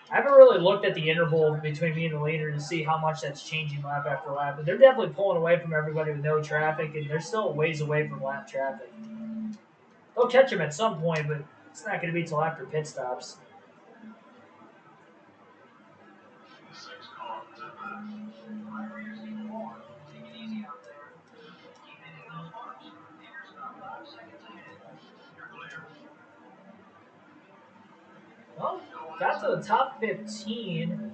I haven't really looked at the interval between me and the leader to see how much that's changing lap after lap, but they're definitely pulling away from everybody with no traffic, and they're still a ways away from lap traffic. They'll catch him at some point, but it's not going to be till after pit stops. Well, got to the top 15.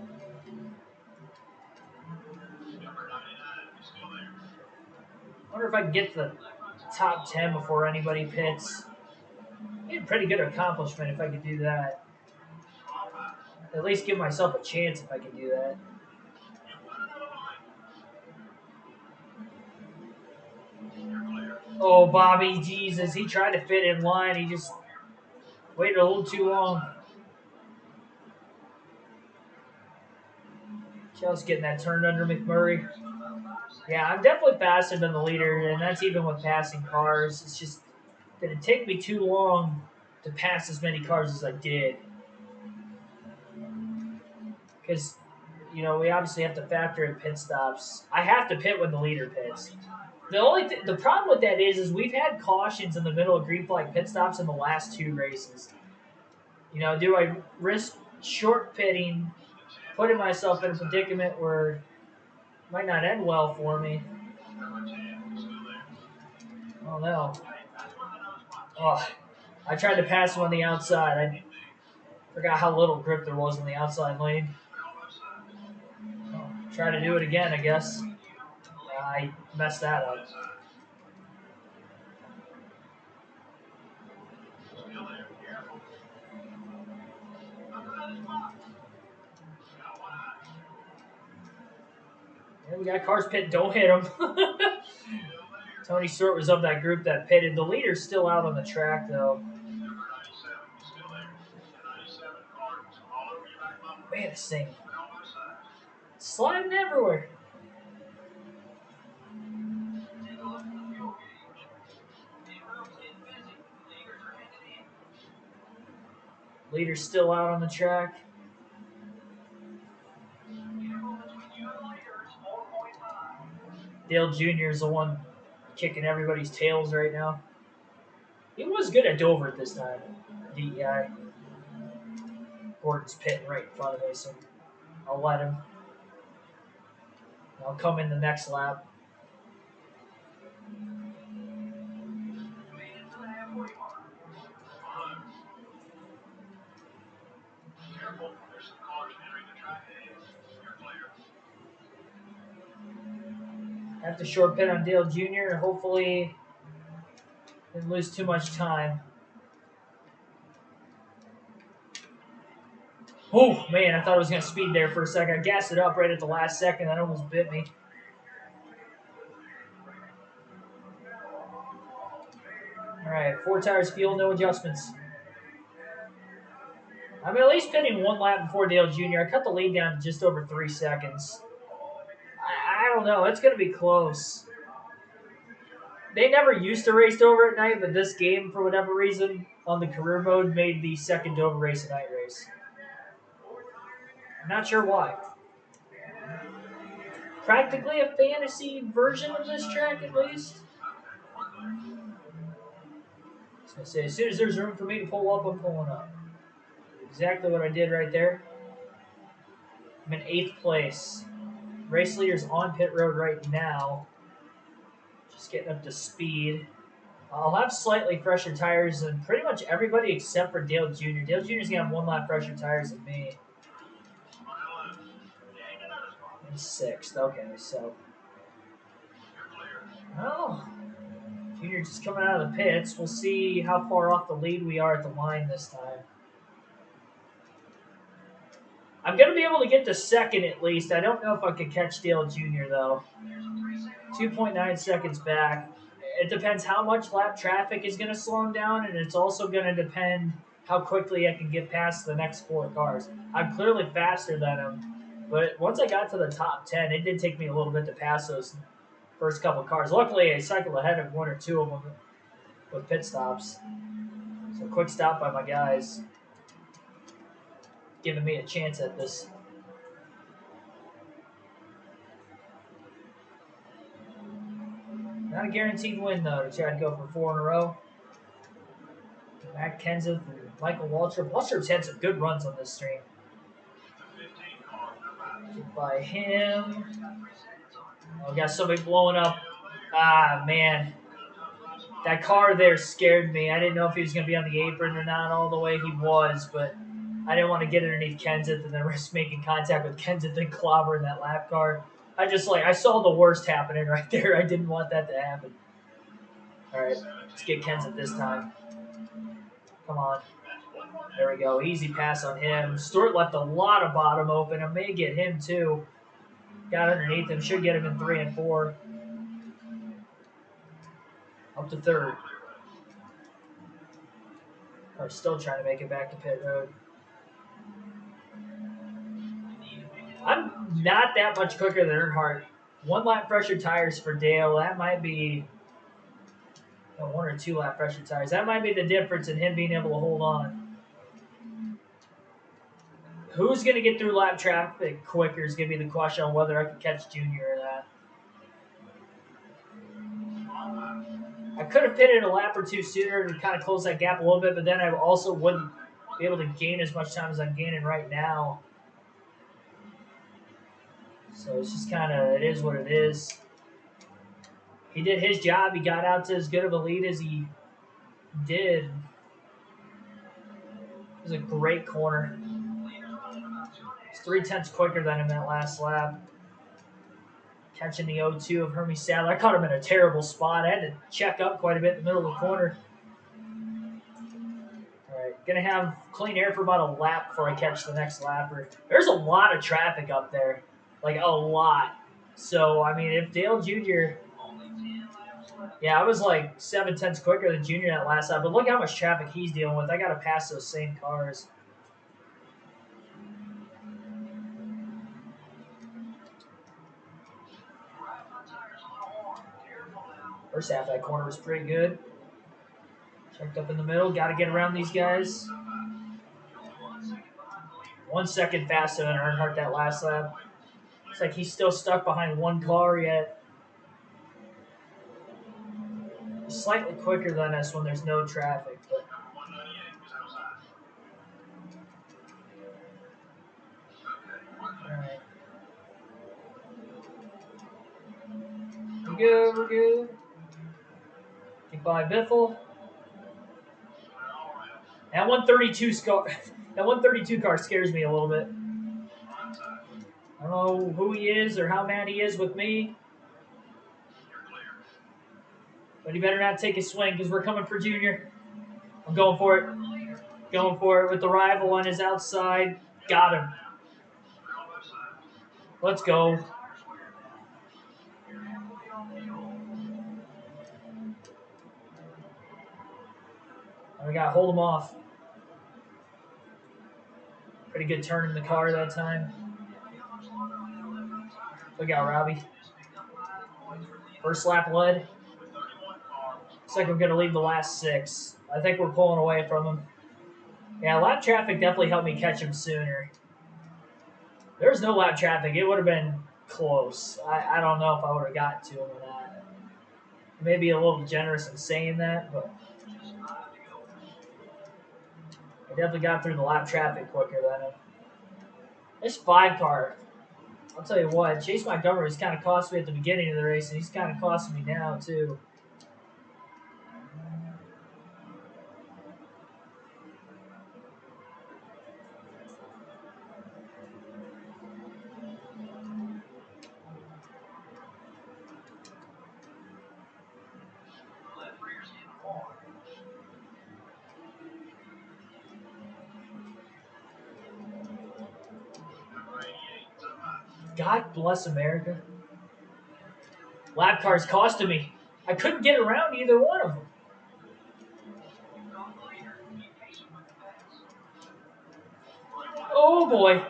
Wonder if I can get to the top 10 before anybody pits. It'd be a pretty good accomplishment if I could do that. At least give myself a chance if I could do that. Oh, Bobby, Jesus. He tried to fit in line. He just waited a little too long. Just getting that turned under McMurray. Yeah, I'm definitely faster than the leader, and that's even with passing cars. It's just that it take me too long to pass as many cars as I did. Because, you know, we obviously have to factor in pit stops. I have to pit when the leader pits. The problem with that is we've had cautions in the middle of green flag pit stops in the last two races. You know, do I risk short pitting, putting myself in a predicament where it might not end well for me? Oh no. Oh, I tried to pass him on the outside. I forgot how little grip there was in the outside lane. Oh, try to do it again, I guess. I messed that up. Yeah, we got cars pit. Don't hit them. Tony Stewart was of that group that pitted. The leader's still out on the track, though. Man, this thing sliding everywhere. Leader's still out on the track. Dale Jr. is the one kicking everybody's tails right now. He was good at Dover at this time. DEI. Gordon's pitting right in front of me, so I'll let him. I'll come in the next lap. Have to short pit on Dale Jr. Hopefully didn't lose too much time. Oh, man, I thought I was going to speed there for a second. I gassed it up right at the last second. That almost bit me. All right, 4 tires, fuel, no adjustments. I'm at least pitting 1 lap before Dale Jr. I cut the lead down to just over 3 seconds. I don't know. It's going to be close. They never used to race Dover at night, but this game, for whatever reason, on the career mode, made the second Dover race a night race. I'm not sure why. Practically a fantasy version of this track, at least. I was going to say, as soon as there's room for me to pull up, I'm pulling up. Exactly what I did right there. I'm in 8th place. Race leader's on pit road right now. Just getting up to speed. I'll have slightly fresher tires than pretty much everybody except for Dale Jr. Dale Jr.'s going to have 1 lap fresher tires than me. I'm 6th. Okay, so. Oh. Jr. just coming out of the pits. We'll see how far off the lead we are at the line this time. I'm going to be able to get to 2nd at least. I don't know if I could catch Dale Jr. though. 2.9 seconds back. It depends how much lap traffic is going to slow him down, and it's also going to depend how quickly I can get past the next 4 cars. I'm clearly faster than him, but once I got to the top 10, it did take me a little bit to pass those first couple cars. Luckily, I cycled ahead of 1 or 2 of them with pit stops. So quick stop by my guys, giving me a chance at this. Not a guaranteed win, though, to try to go for 4 in a row. Matt Kenseth and Michael Waltrip. Waltrip's had some good runs on this stream. By him. Oh, got somebody blowing up. Ah, man. That car there scared me. I didn't know if he was going to be on the apron or not all the way he was, but I didn't want to get underneath Kenseth and then risk making contact with Kenseth and clobbering that lap car. I saw the worst happening right there. I didn't want that to happen. All right, let's get Kenseth this time. Come on. There we go. Easy pass on him. Stewart left a lot of bottom open. I may get him too. Got underneath him. Should get him in 3 and 4. Up to 3rd. Or still trying to make it back to pit road. I'm not that much quicker than Earnhardt. 1 lap fresher tires for Dale. That might be 1 or 2 lap fresher tires. That might be the difference in him being able to hold on. Who's going to get through lap traffic quicker is going to be the question on whether I can catch Junior or that. I could have pitted a lap or 2 sooner to kind of close that gap a little bit, but then I also wouldn't be able to gain as much time as I'm gaining right now. So it's just kind of, it is what it is. He did his job. He got out to as good of a lead as he did. It was a great corner. It's 3/10 quicker than him that last lap. Catching the 0-2 of Hermie Sadler. I caught him in a terrible spot. I had to check up quite a bit in the middle of the corner. All right, going to have clean air for about a lap before I catch the next lapper. There's a lot of traffic up there. Like, a lot. So, I mean, if Dale Jr. Yeah, I was like 7 tenths quicker than Junior that last lap, but look how much traffic he's dealing with. I got to pass those same cars. First half that corner was pretty good. Checked up in the middle. Got to get around these guys. 1 second faster than Earnhardt that last lap. It's like he's still stuck behind one car yet. He's slightly quicker than us when there's no traffic. But all right. We're good. We're good. Get by Biffle. That 132 car scares me a little bit. I don't know who he is or how mad he is with me. But he better not take a swing because we're coming for Junior. I'm going for it. Going for it with the rival on his outside. Got him. Let's go. We got to hold him off. Pretty good turn in the car that time. Look out, Robbie. First lap led. Looks like we're going to lead the last 6. I think we're pulling away from him. Yeah, lap traffic definitely helped me catch him sooner. If there was no lap traffic, it would have been close. I don't know if I would have gotten to him or not. Maybe a little generous in saying that, but I definitely got through the lap traffic quicker than him. This 5 car, I'll tell you what, Chase Montgomery was kind of cost me at the beginning of the race, and he's kind of costing me now, too. God bless America. Lap cars costing me. I couldn't get around either one of them. Oh boy.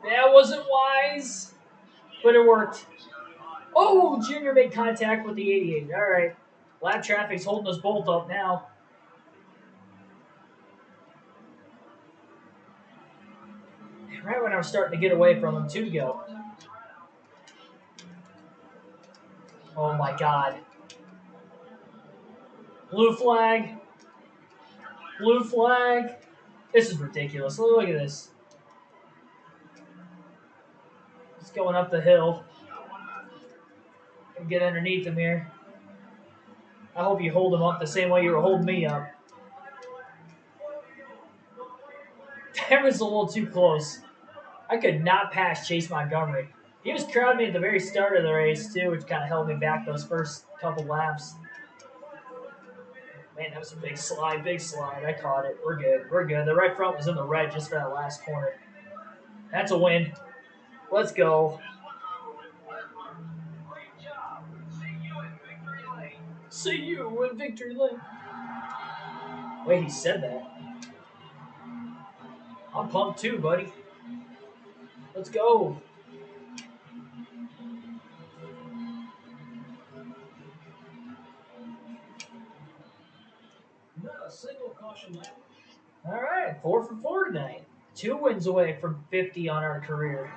That wasn't wise, but it worked. Oh, Junior made contact with the 88. All right. Lap traffic's holding us both up now. Right when I was starting to get away from him, 2 to go. Oh my God. Blue flag. Blue flag. This is ridiculous. Look at this. It's going up the hill. Get underneath him here. I hope you hold him up the same way you were holding me up. That was a little too close. I could not pass Chase Montgomery. He was crowding me at the very start of the race, too, which kind of held me back those first couple laps. Man, that was a big slide, big slide. I caught it. We're good. We're good. The right front was in the red just for that last corner. That's a win. Let's go. See you in victory lane. Wait, he said that. I'm pumped too, buddy. Let's go. Not a single caution lap. All right, 4 for 4 tonight. 2 wins away from 50 on our career.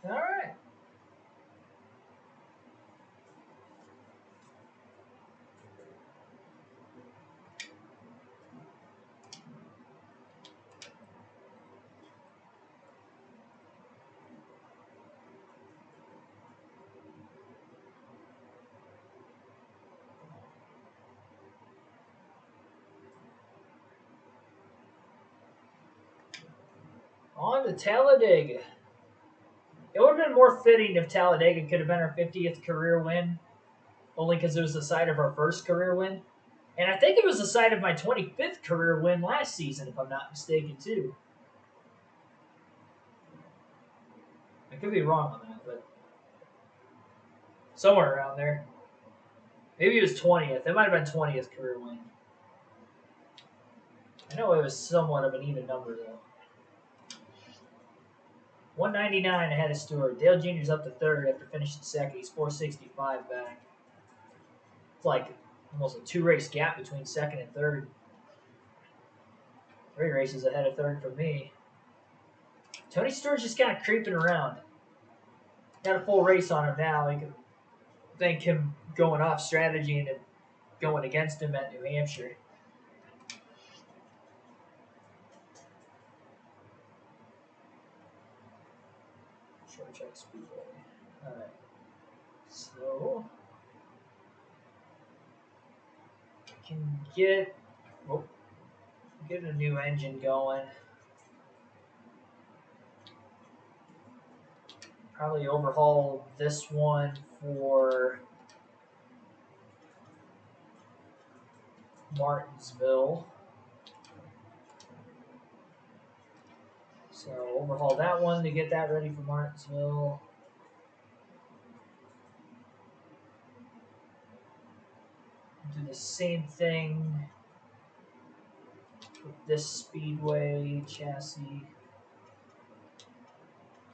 All right. On to Talladega. It would have been more fitting if Talladega could have been our 50th career win, only because it was the site of our first career win. And I think it was the site of my 25th career win last season, if I'm not mistaken, too. I could be wrong on that, but somewhere around there. Maybe it was 20th. It might have been 20th career win. I know it was somewhat of an even number, though. 199 ahead of Stewart. Dale Jr.'s up to third after finishing second. He's 465 back. It's like almost a two-race gap between second and third. 3 races ahead of third for me. Tony Stewart's just kind of creeping around. Got a full race on him now. You can thank him going off strategy and going against him at New Hampshire. Short track speedway. All right. So I can get a new engine going. Probably overhaul this one for Martinsville. So overhaul that one to get that ready for Martinsville. Do the same thing with this Speedway chassis.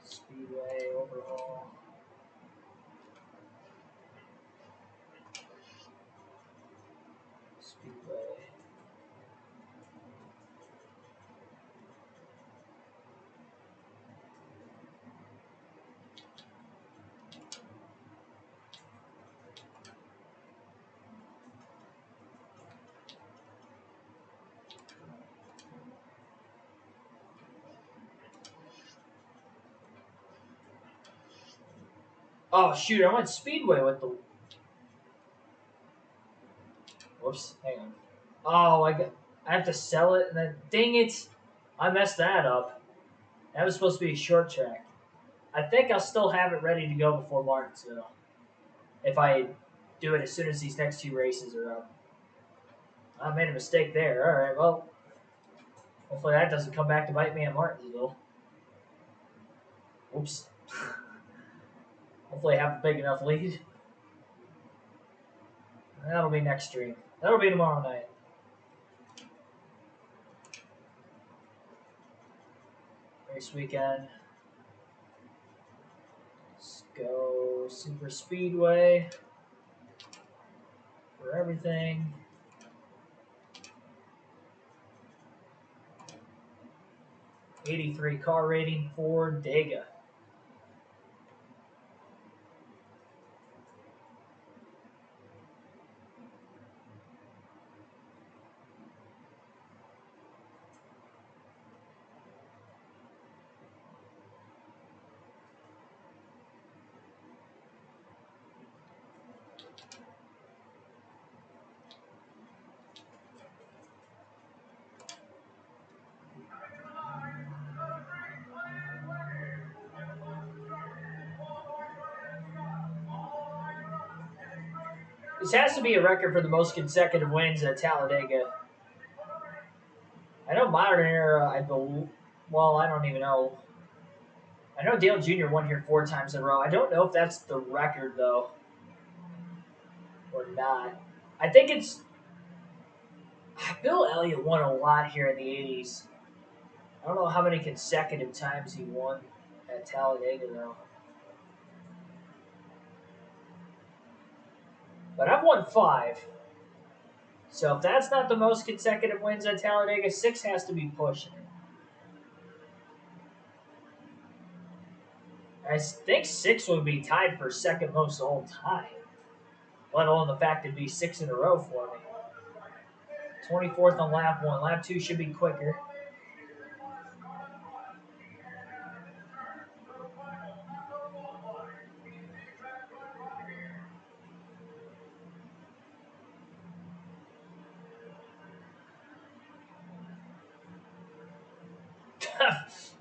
Speedway overhaul. Speedway. Oh shoot! I went Speedway with the. Whoops! Hang on. Oh, I have to sell it, and then dang it, I messed that up. That was supposed to be a short track. I think I'll still have it ready to go before Martinsville. If I do it as soon as these next 2 races are up. I made a mistake there. All right, well, hopefully that doesn't come back to bite me at Martinsville. Oops. Hopefully I have a big enough lead. That'll be next stream. That'll be tomorrow night. Race weekend. Let's go Super Speedway for everything. '83 car rating for Dega. This has to be a record for the most consecutive wins at Talladega. I know modern era, I believe. Well, I don't even know. I know Dale Jr. won here 4 times in a row. I don't know if that's the record, though, or not. I think it's. Bill Elliott won a lot here in the 80s. I don't know how many consecutive times he won at Talladega, though. But I've won 5. So if that's not the most consecutive wins at Talladega, 6 has to be pushing it. I think 6 would be tied for second most all time. Let alone the fact it'd be 6 in a row for me. 24th on lap 1. Lap 2 should be quicker.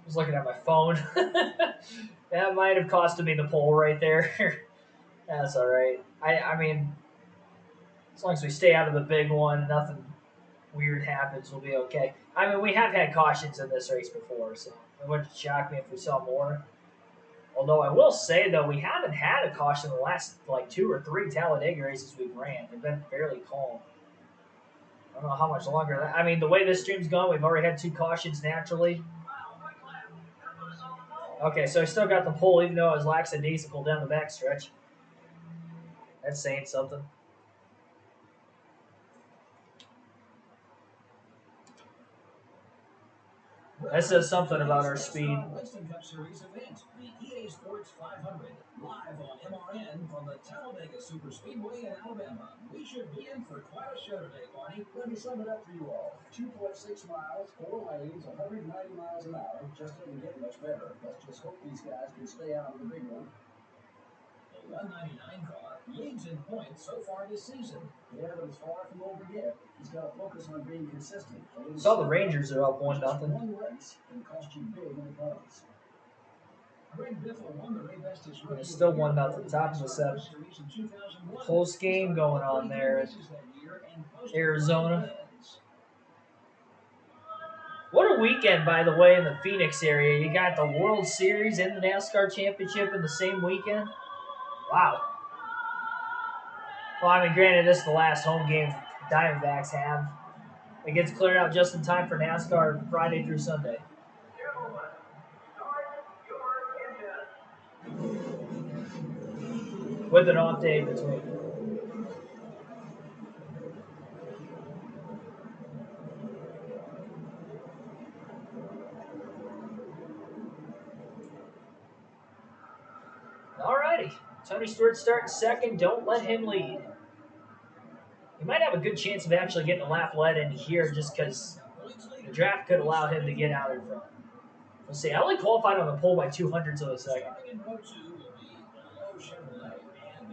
was looking at my phone. That might have costed me the pole right there. That's all right. I mean, as long as we stay out of the big one, nothing weird happens, we'll be okay. I mean, we have had cautions in this race before, so it wouldn't shock me if we saw more. Although I will say though, we haven't had a caution in the last like 2 or 3 Talladega races we've ran. They've been fairly calm. I don't know how much longer. I mean, the way this stream's gone, we've already had 2 cautions naturally. Okay, so I still got the pole, even though I was lackadaisical down the backstretch. That's saying something. That says something about our speed. Winston Cup Series event, the EA Sports 500, live on MRN from the Talladega Superspeedway in Alabama. We should be in for quite a show today, Barney. Let me sum it up for you all. 2.6 miles, 4 lanes, 190 miles an hour. Just doesn't get much better. Let's just hope these guys can stay out of the big one. The 199 car leads in points so far this season. Yeah, but it's far from over yet. He's got to focus on being consistent. Saw the Rangers are up 1-0. One race can cost you big in the points. Greg Biffle won the Ray Vestas Rookie It's still of the Year 1-0, top of the 7th. Series in 2001. Close game going on there. Arizona. What a weekend, by the way, in the Phoenix area. You got the World Series and the NASCAR Championship in the same weekend. Wow. Well, I mean, granted, this is the last home game Diamondbacks have. It gets cleared out just in time for NASCAR Friday through Sunday. With an off day in between. Alrighty. Tony Stewart starting second. Don't let him lead. He might have a good chance of actually getting a lap led in here just because the draft could allow him to get out in front. We'll see. I only qualified on the pole by 200 of a second.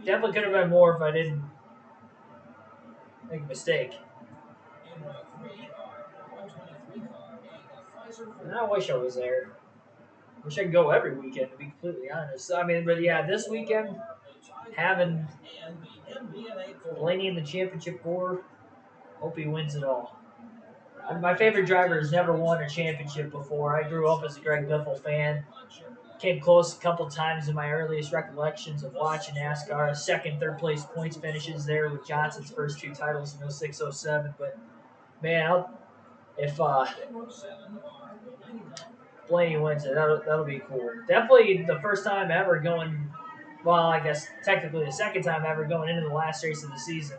Definitely could have been more if I didn't make a mistake. And I wish I was there. Wish I could go every weekend, to be completely honest. I mean, but yeah, this weekend, having Blaney in the championship 4, hope he wins it all. My favorite driver has never won a championship before. I grew up as a Greg Biffle fan. Came close a couple times in my earliest recollections of watching NASCAR. Second, third place points finishes there with Johnson's first 2 titles in 06, 07. But, man, if Blaney wins it, that'll be cool. Definitely the first time ever going, well, I guess technically the second time ever going into the last race of the season.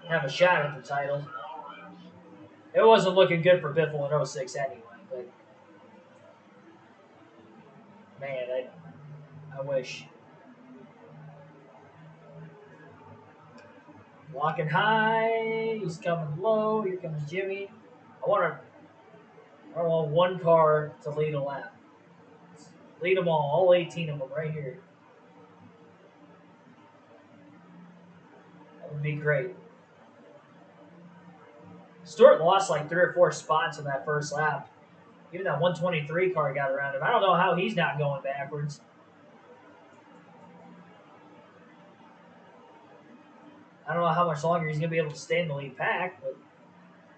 Have a shot at the title. It wasn't looking good for Biffle in 06 anyway, but man, I wish. Walking high, he's coming low, here comes Jimmy. I want one car to lead a lap. Lead them all 18 of them right here. That would be great. Stewart lost like 3 or 4 spots in that first lap. Even that 123 car got around him. I don't know how he's not going backwards. I don't know how much longer he's going to be able to stay in the lead pack, but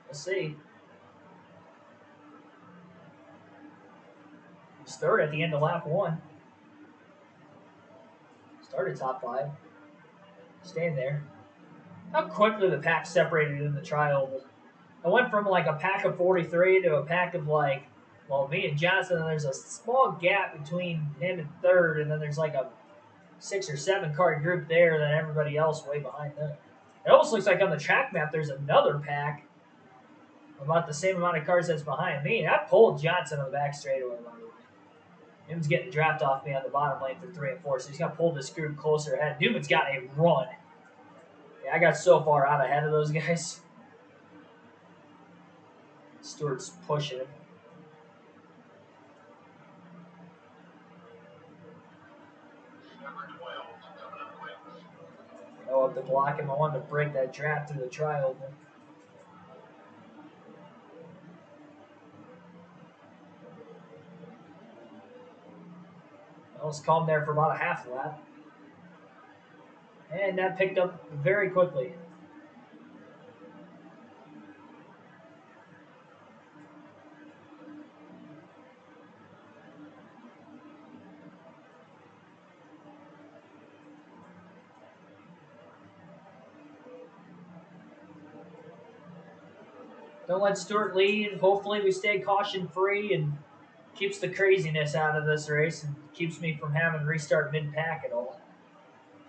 we'll see. He's third at the end of lap 1. Started top 5. Staying there. How quickly the pack separated in the tri-oval. I went from like a pack of 43 to a pack of like, well, me and Johnson, and there's a small gap between him and third, and then there's like a 6 or 7 car group there, and then everybody else way behind them. It almost looks like on the track map there's another pack about the same amount of cars that's behind me. And I pulled Johnson on the back straightaway, by the way. Newman's getting the draft off me on the bottom lane for 3 and 4, so he's got to pull this group closer ahead. Newman's got a run. Yeah, I got so far out ahead of those guys. Stewart's pushing him. Oh, up to block him. I wanted to break that draft through the tri-oval. I was calm there for about a half lap. And that picked up very quickly. Don't let Stewart lead. Hopefully we stay caution free and keeps the craziness out of this race and keeps me from having to restart mid-pack at all,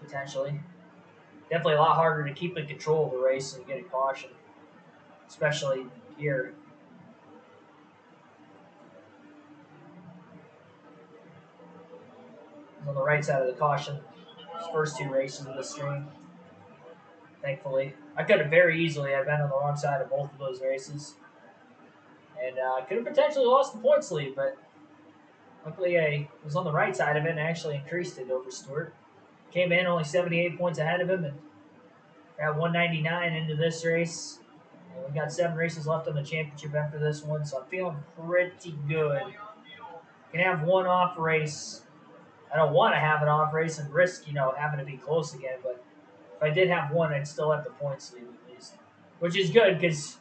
potentially. Definitely a lot harder to keep in control of the race and get a caution, especially here. On the right side of the caution, these first two races of the stream, thankfully. I could have very easily have been on the wrong side of both of those races. And could have potentially lost the points lead, but luckily I was on the right side of it and actually increased it over Stewart. Came in only 78 points ahead of him and got 199 into this race. And we got 7 races left on the championship after this one, so I'm feeling pretty good. Can have one off race. I don't want to have an off race and risk, having to be close again, but if I did have one, I'd still have the points lead at least, which is good because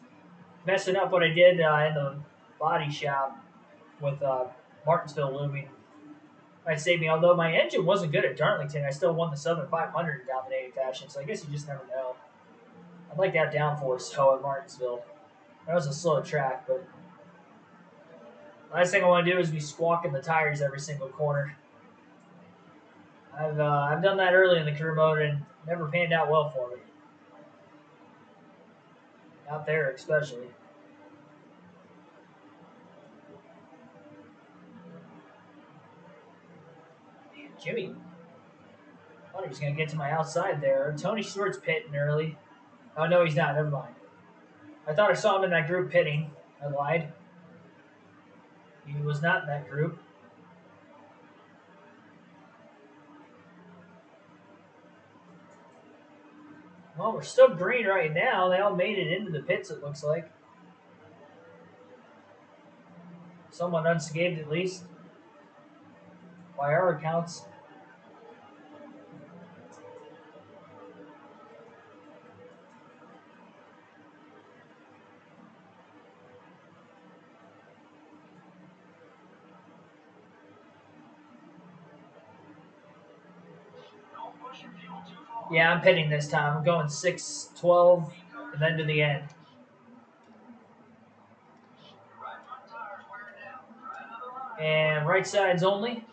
messing up what I did in the body shop with Martinsville looming might save me. Although my engine wasn't good at Darlington, I still won the Southern 500 in dominating fashion, so I guess you just never know. I'd like to have downforce though at Martinsville. That was a slow track, but last thing I want to do is be squawking the tires every single corner. I've done that early in the career mode and never panned out well for me. Out there especially. Jimmy. I thought he was going to get to my outside there. Tony Stewart's pitting early. Oh, no, he's not. Never mind. I thought I saw him in that group pitting. I lied. He was not in that group. Well, we're still green right now. They all made it into the pits, it looks like. Someone unscathed at least. By our accounts. Yeah, I'm pitting this time. I'm going 6-12 and then to the end. And right sides only.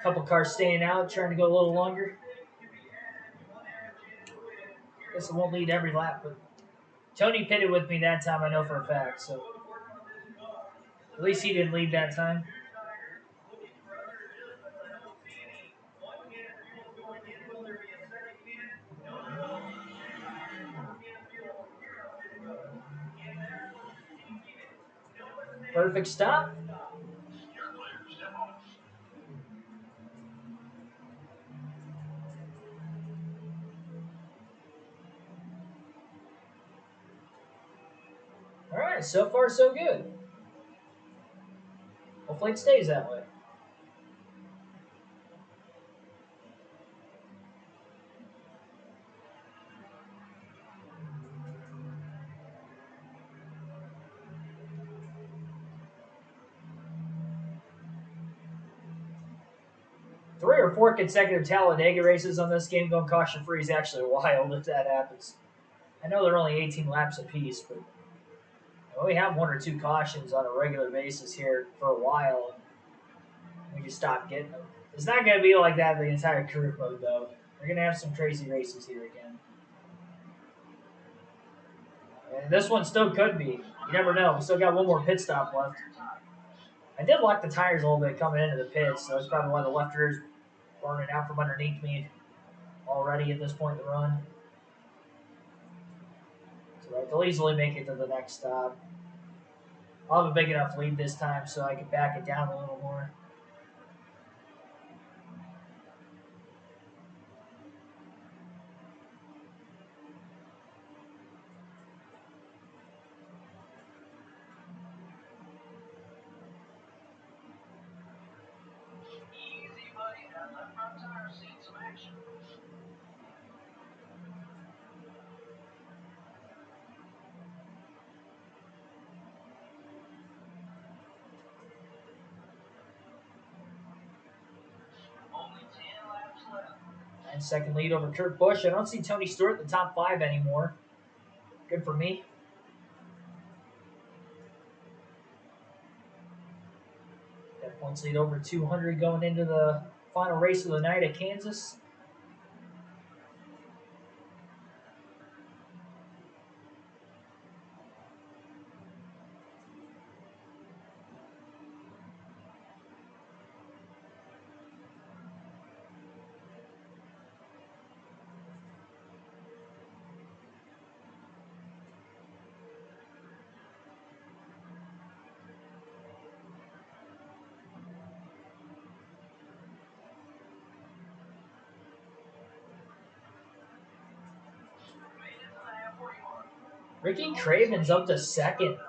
Couple cars staying out, trying to go a little longer. Guess it won't lead every lap, but Tony pitted with me that time, I know for a fact, so at least he didn't lead that time. Perfect stop. All right, so far so good. Hopefully it stays that way. Three or four consecutive Talladega races on this game going caution free is actually wild if that happens. I know they're only 18 laps apiece, but we have one or two cautions on a regular basis here for a while. We just stopped getting them. It's not going to be like that the entire career mode, though. We're going to have some crazy races here again. And this one still could be. You never know. We still got one more pit stop left. I did lock the tires a little bit coming into the pits, so that's probably why the left rear's burning out from underneath me already at this point in the run. So I can easily make it to the next stop. I'll have a big enough lead this time so I can back it down a little more. 9-second lead over Kurt Busch. I don't see Tony Stewart in the top 5 anymore. Good for me. Got points lead over 200 going into the final race of the night at Kansas. Ricky Craven's up to second.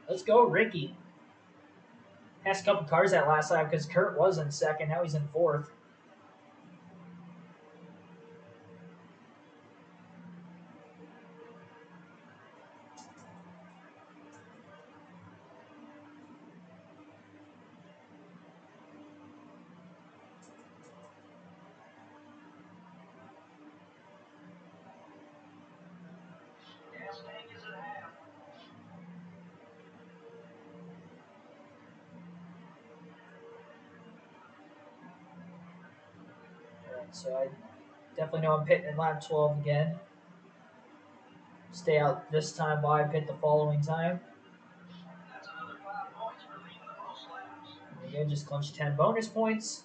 Let's go, Ricky. Passed a couple cars that last lap because Kurt was in second. Now he's in fourth. So I definitely know I'm pitting in lap 12 again. Stay out this time while I pit the following time. Again, just clinched 10 bonus points.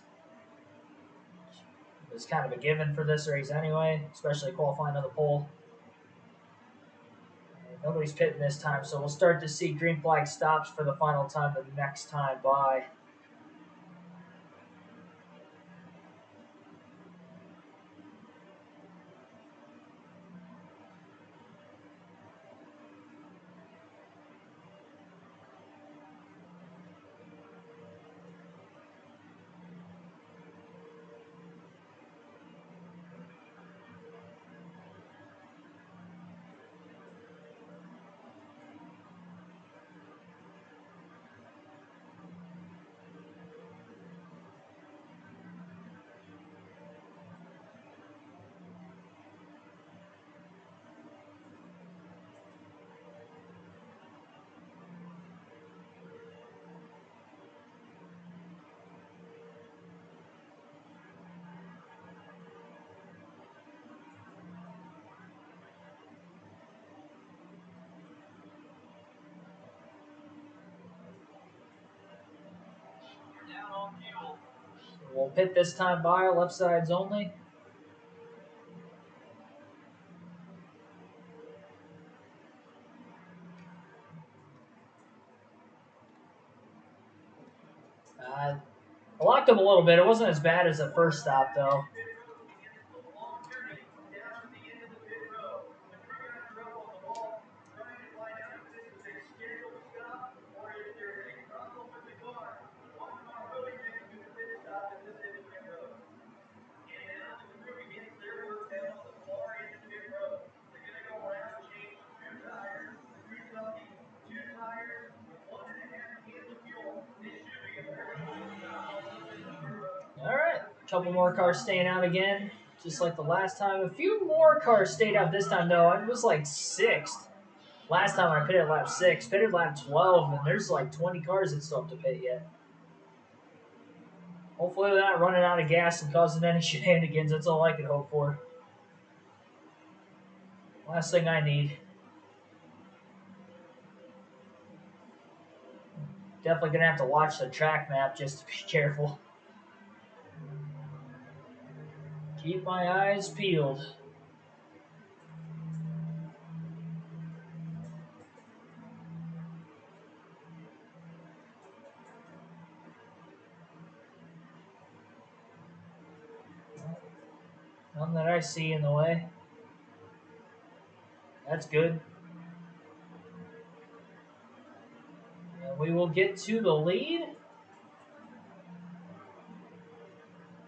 It's kind of a given for this race anyway, especially qualifying to the pole. Nobody's pitting this time, so we'll start to see green flag stops for the final time the next time by. We'll pit this time by, left sides only. I locked him a little bit. It wasn't as bad as the first stop, though. All right, a couple more cars staying out again, just like the last time. A few more cars stayed out this time, though. I was like 6th. Last time I pitted lap 6, pitted lap 12, and there's like 20 cars that still have to pit yet. Hopefully they're not running out of gas and causing any shenanigans. That's all I can hope for. Last thing I need. Definitely going to have to watch the track map just to be careful. Keep my eyes peeled. None that I see in the way. That's good. And we will get to the lead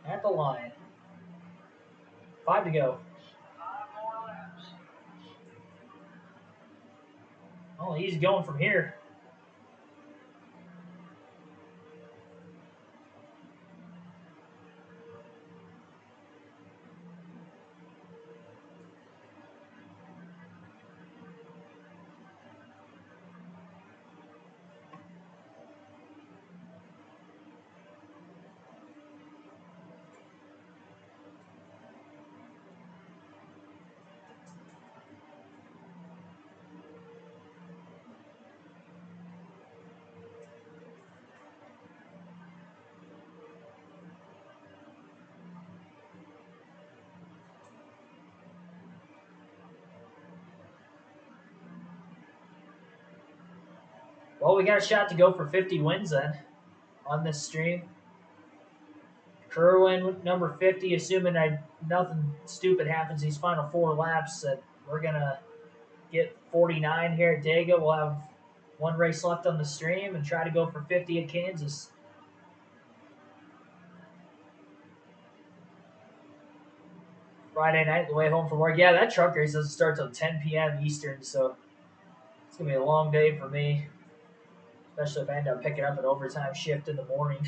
at the line. 5 to go. Oh, he's going from here. Well, we got a shot to go for 50 wins then on this stream. Kerwin, number 50, assuming nothing stupid happens these final 4 laps, that we're going to get 49 here at Dega. We'll have one race left on the stream and try to go for 50 at Kansas. Friday night, the way home from work. Yeah, that truck race doesn't start till 10 p.m. Eastern, so it's going to be a long day for me, especially if I end up picking up an overtime shift in the morning.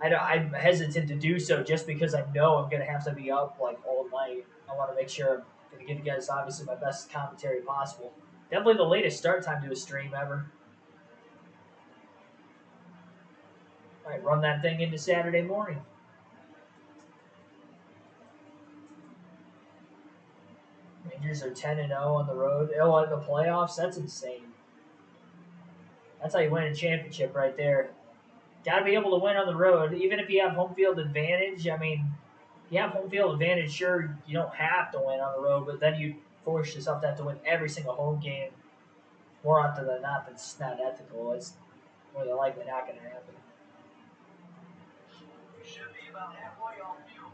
I'm hesitant to do so just because I know I'm going to have to be up like all night. I want to make sure I'm going to give you guys obviously my best commentary possible. Definitely the latest start time to a stream ever. All right, run that thing into Saturday morning. Rangers are 10-0 on the road. Oh, in the playoffs? That's insane. That's how you win a championship right there. Got to be able to win on the road, even if you have home field advantage. I mean, if you have home field advantage, sure, you don't have to win on the road, but then you force yourself to have to win every single home game. More often than not, that's not ethical. It's more than likely not going to happen. We should be about halfway on fuel.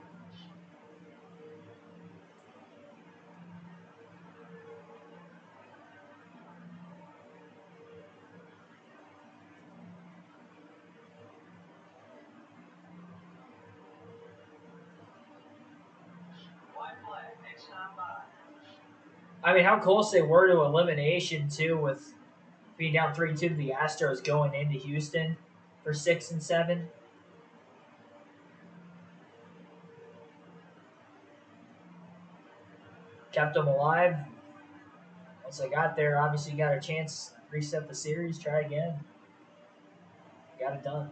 White flag, next time by. I mean, how close they were to elimination, too, with being down 3-2 to the Astros going into Houston for 6 and 7. Kept them alive. Once they got there, obviously got a chance to reset the series, try again. Got it done.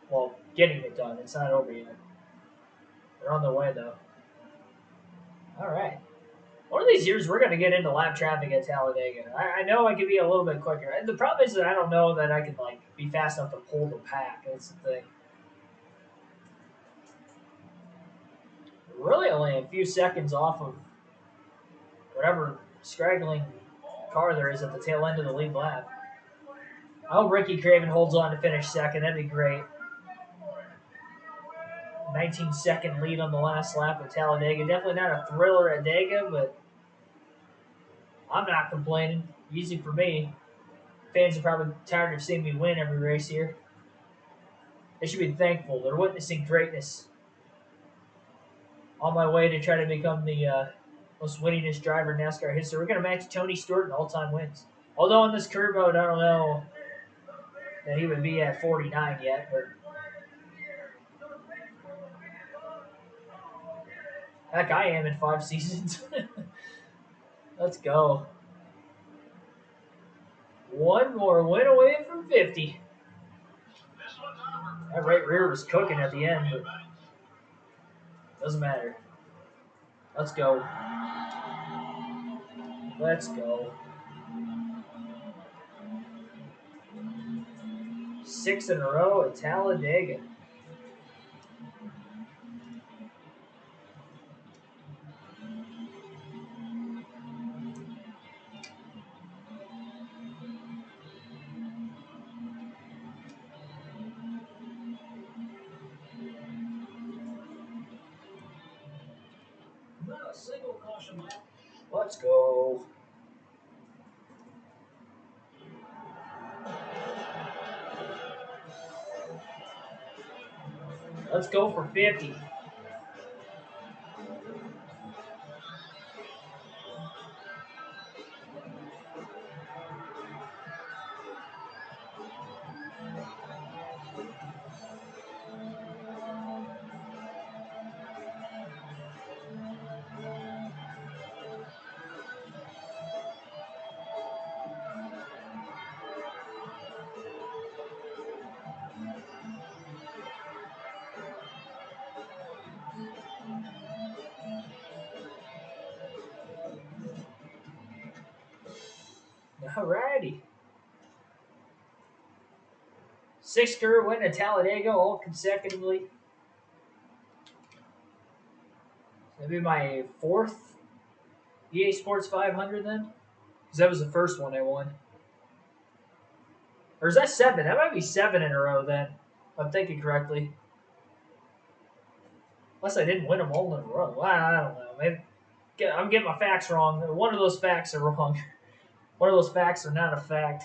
Well, getting it done. It's not over yet. They're on their way, though. All right. One of these years, we're going to get into lap traffic at Talladega. I know I could be a little bit quicker. And the problem is that I don't know that I can be fast enough to pull the pack. That's the thing. Really only a few seconds off of whatever scraggling car there is at the tail end of the lead lap. I hope Ricky Craven holds on to finish second. That'd be great. 19-second lead on the last lap of Talladega. Definitely not a thriller at Dega, but I'm not complaining. Easy for me. Fans are probably tired of seeing me win every race here. They should be thankful. They're witnessing greatness. On my way to try to become the most winningest driver in NASCAR history. We're going to match Tony Stewart in all-time wins. Although on this career mode, I don't know that he would be at 49 yet, but heck, I am in 5 seasons. Let's go. One more win away from 50. That right rear was cooking at the end, but doesn't matter. Let's go. Let's go. 6 in a row at Talladega. Not a single caution lap. Let's go. Let's go for 50. Alrighty. 6th career win at Talladega, all consecutively. Maybe my 4th EA Sports 500 then? Because that was the first one I won. Or is that 7? That might be 7 in a row then. If I'm thinking correctly. Unless I didn't win them all in a row. Well, I don't know. Maybe I'm getting my facts wrong. One of those facts are wrong. One of those facts are not a fact.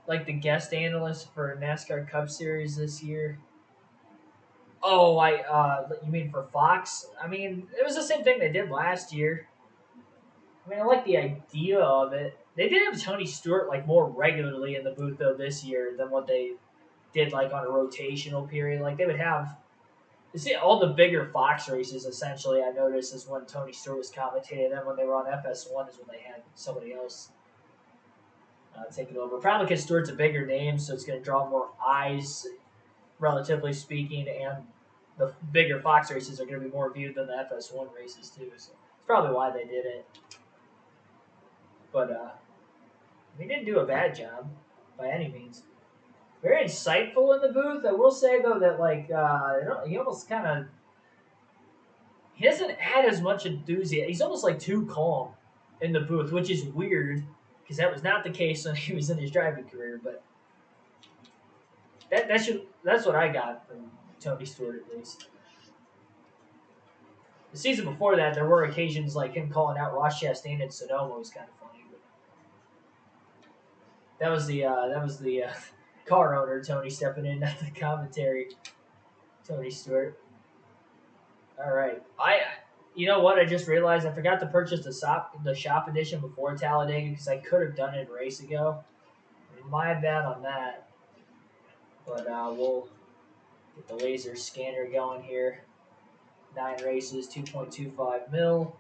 Like the guest analyst for NASCAR Cup Series this year. Oh, you mean for Fox? I mean, it was the same thing they did last year. I mean, I like the idea of it. They did have Tony Stewart like more regularly in the booth though this year than what they did like on a rotational period. Like they would have, you see, all the bigger Fox races. Essentially, I noticed is when Tony Stewart was commentating. Then when they were on FS1 is when they had somebody else take it over. Probably because Stewart's a bigger name, so it's going to draw more eyes, relatively speaking, and the bigger Fox races are going to be more viewed than the FS1 races too. So it's probably why they did it. But he didn't do a bad job by any means. Very insightful in the booth. I will say though that like he almost kind of he doesn't add as much enthusiasm. He's almost like too calm in the booth, which is weird because that was not the case when he was in his driving career. But that's what I got from Tony Stewart at least. The season before that, there were occasions like him calling out Ross Chastain and Sonoma was kind of funny. But that was the car owner Tony stepping in at the commentary. Tony Stewart. All right, you know what? I just realized I forgot to purchase the shop edition before Talladega because I could have done it a race ago. My bad on that. But we'll get the laser scanner going here. 9 races, 2.25 mil.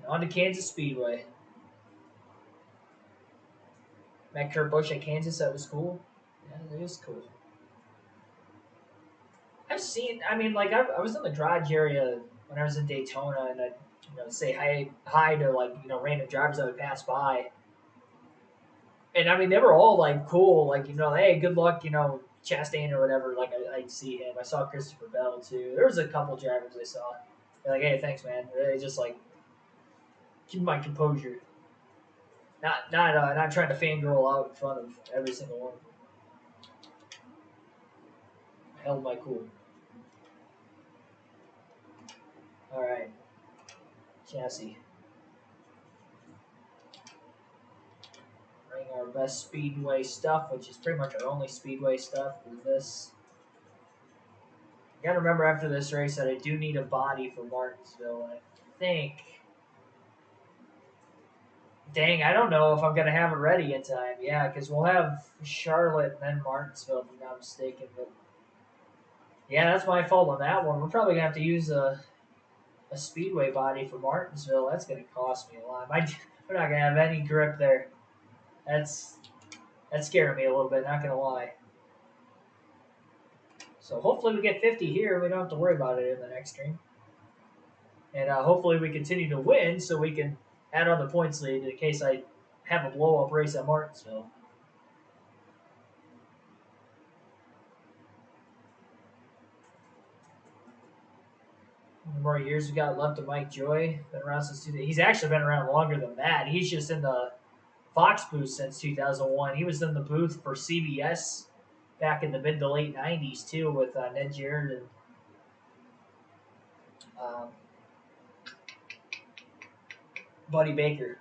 On to Kansas Speedway. Met Kurt Busch at Kansas. That was cool. Yeah, it is cool. I've seen. I mean, like I was in the garage area when I was in Daytona, and I'd say hi to like random drivers that would pass by. And I mean, they were all like cool, like hey, good luck, Chastain or whatever. Like I'd see him. I saw Christopher Bell too. There was a couple drivers I saw. They're like, hey, thanks, man. They just like keep my composure. Not trying to fangirl out in front of every single one. Held my cool. All right, chassis. Bring our best speedway stuff, which is pretty much our only speedway stuff. Is this? I gotta remember after this race that I do need a body for Martinsville. I think. Dang, I don't know if I'm gonna have it ready in time. Yeah, because we'll have Charlotte and then Martinsville, if I'm not mistaken. But yeah, that's my fault on that one. We're probably gonna have to use a speedway body for Martinsville. That's gonna cost me a lot. We're not gonna have any grip there. That's scaring me a little bit. Not gonna lie. So hopefully we get 50 here. We don't have to worry about it in the next stream. And hopefully we continue to win so we can add on the points lead in case I have a blow-up race at Martinsville. How many more years we got left of Mike Joy? Been around since he's actually been around longer than that. He's just in the Fox booth since 2001. He was in the booth for CBS back in the mid to late 90s too with Ned Jarrett and Buddy Baker.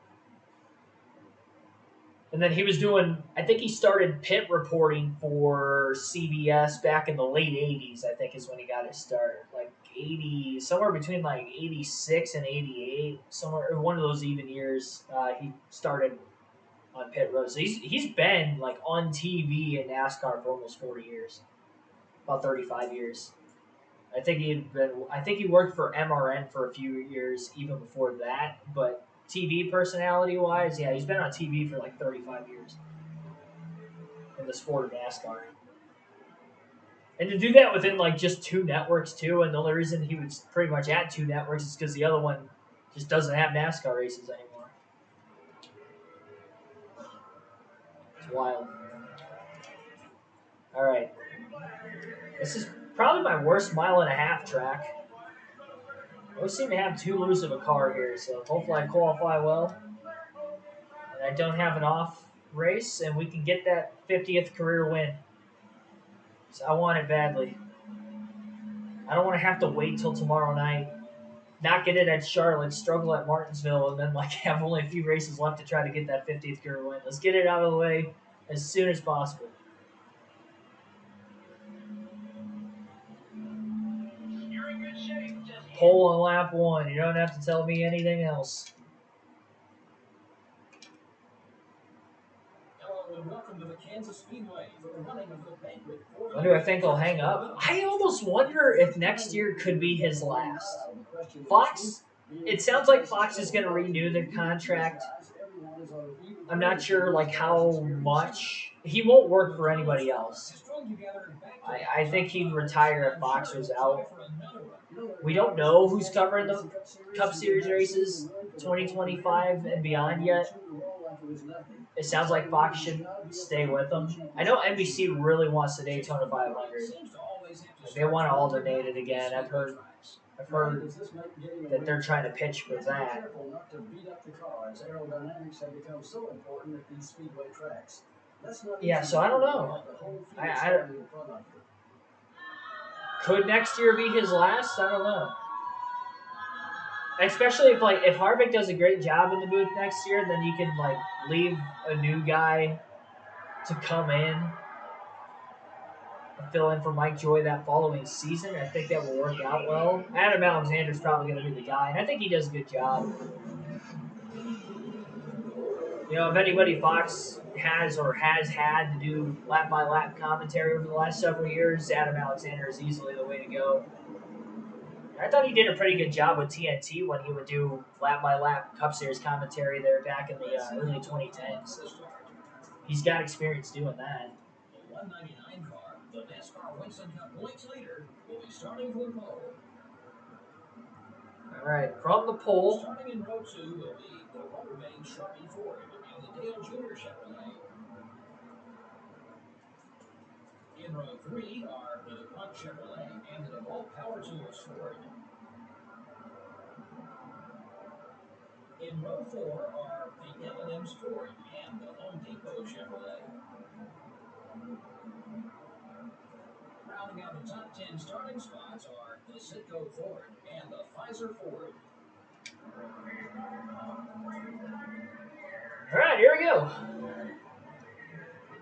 And then he was doing, I think he started pit reporting for CBS back in the late 80s, I think is when he got his start. Like 80, somewhere between like 86 and 88, somewhere, one of those even years, he started on pit road. So he's been like on TV in NASCAR for almost 40 years, about 35 years. I think he worked for MRN for a few years even before that, but TV personality wise, yeah, he's been on TV for like 35 years in the sport of NASCAR. And to do that within like just 2 networks too, and the only reason he was pretty much at 2 networks is because the other one just doesn't have NASCAR races anymore. It's wild. All right. This is probably my worst 1.5 mile track. I always seem to have too loose of a car here, so hopefully I qualify well. And I don't have an off race, and we can get that 50th career win. So I want it badly. I don't want to have to wait till tomorrow night, not get it at Charlotte, struggle at Martinsville, and then like have only a few races left to try to get that 50th career win. Let's get it out of the way as soon as possible. Pole on lap 1. You don't have to tell me anything else. Hello and welcome to the Kansas Speedway for the running of the banquet. When do I think I'll hang up? I almost wonder if next year could be his last. Fox, it sounds like Fox is going to renew their contract. I'm not sure like how much. He won't work for anybody else. I think he'd retire if Fox was out. We don't know who's covering the Cup Series races 2025 and beyond yet. It sounds like Fox should stay with them. I know NBC really wants the Daytona 500. They want to alternate it again. I've heard that they're trying to pitch for that. Yeah, so I don't know. I could next year be his last? I don't know. Especially if Harvick does a great job in the booth next year, then you can like leave a new guy to come in and fill in for Mike Joy that following season. I think that will work out well. Adam Alexander's probably going to be the guy, and I think he does a good job. You know, if anybody Fox has had to do lap by lap commentary over the last several years, Adam Alexander is easily the way to go. I thought he did a pretty good job with TNT when he would do lap by lap Cup Series commentary there back in the early 2010s. He's got experience doing that. The 199 car, the NASCAR Winston Cup points leader, will be starting from the pole. All right, from the pole. Starting in row 2 will be the Rubbermaid Sharpie Ford and the Dale Jr. Chevrolet. In row 3 are the DuPont Chevrolet and the DeWalt Power Tools Ford. In row 4 are the M&M's Ford and the Home Depot Chevrolet. Rounding out the top 10 starting spots are the Citgo Ford and the Pfizer Ford. All right, here we go.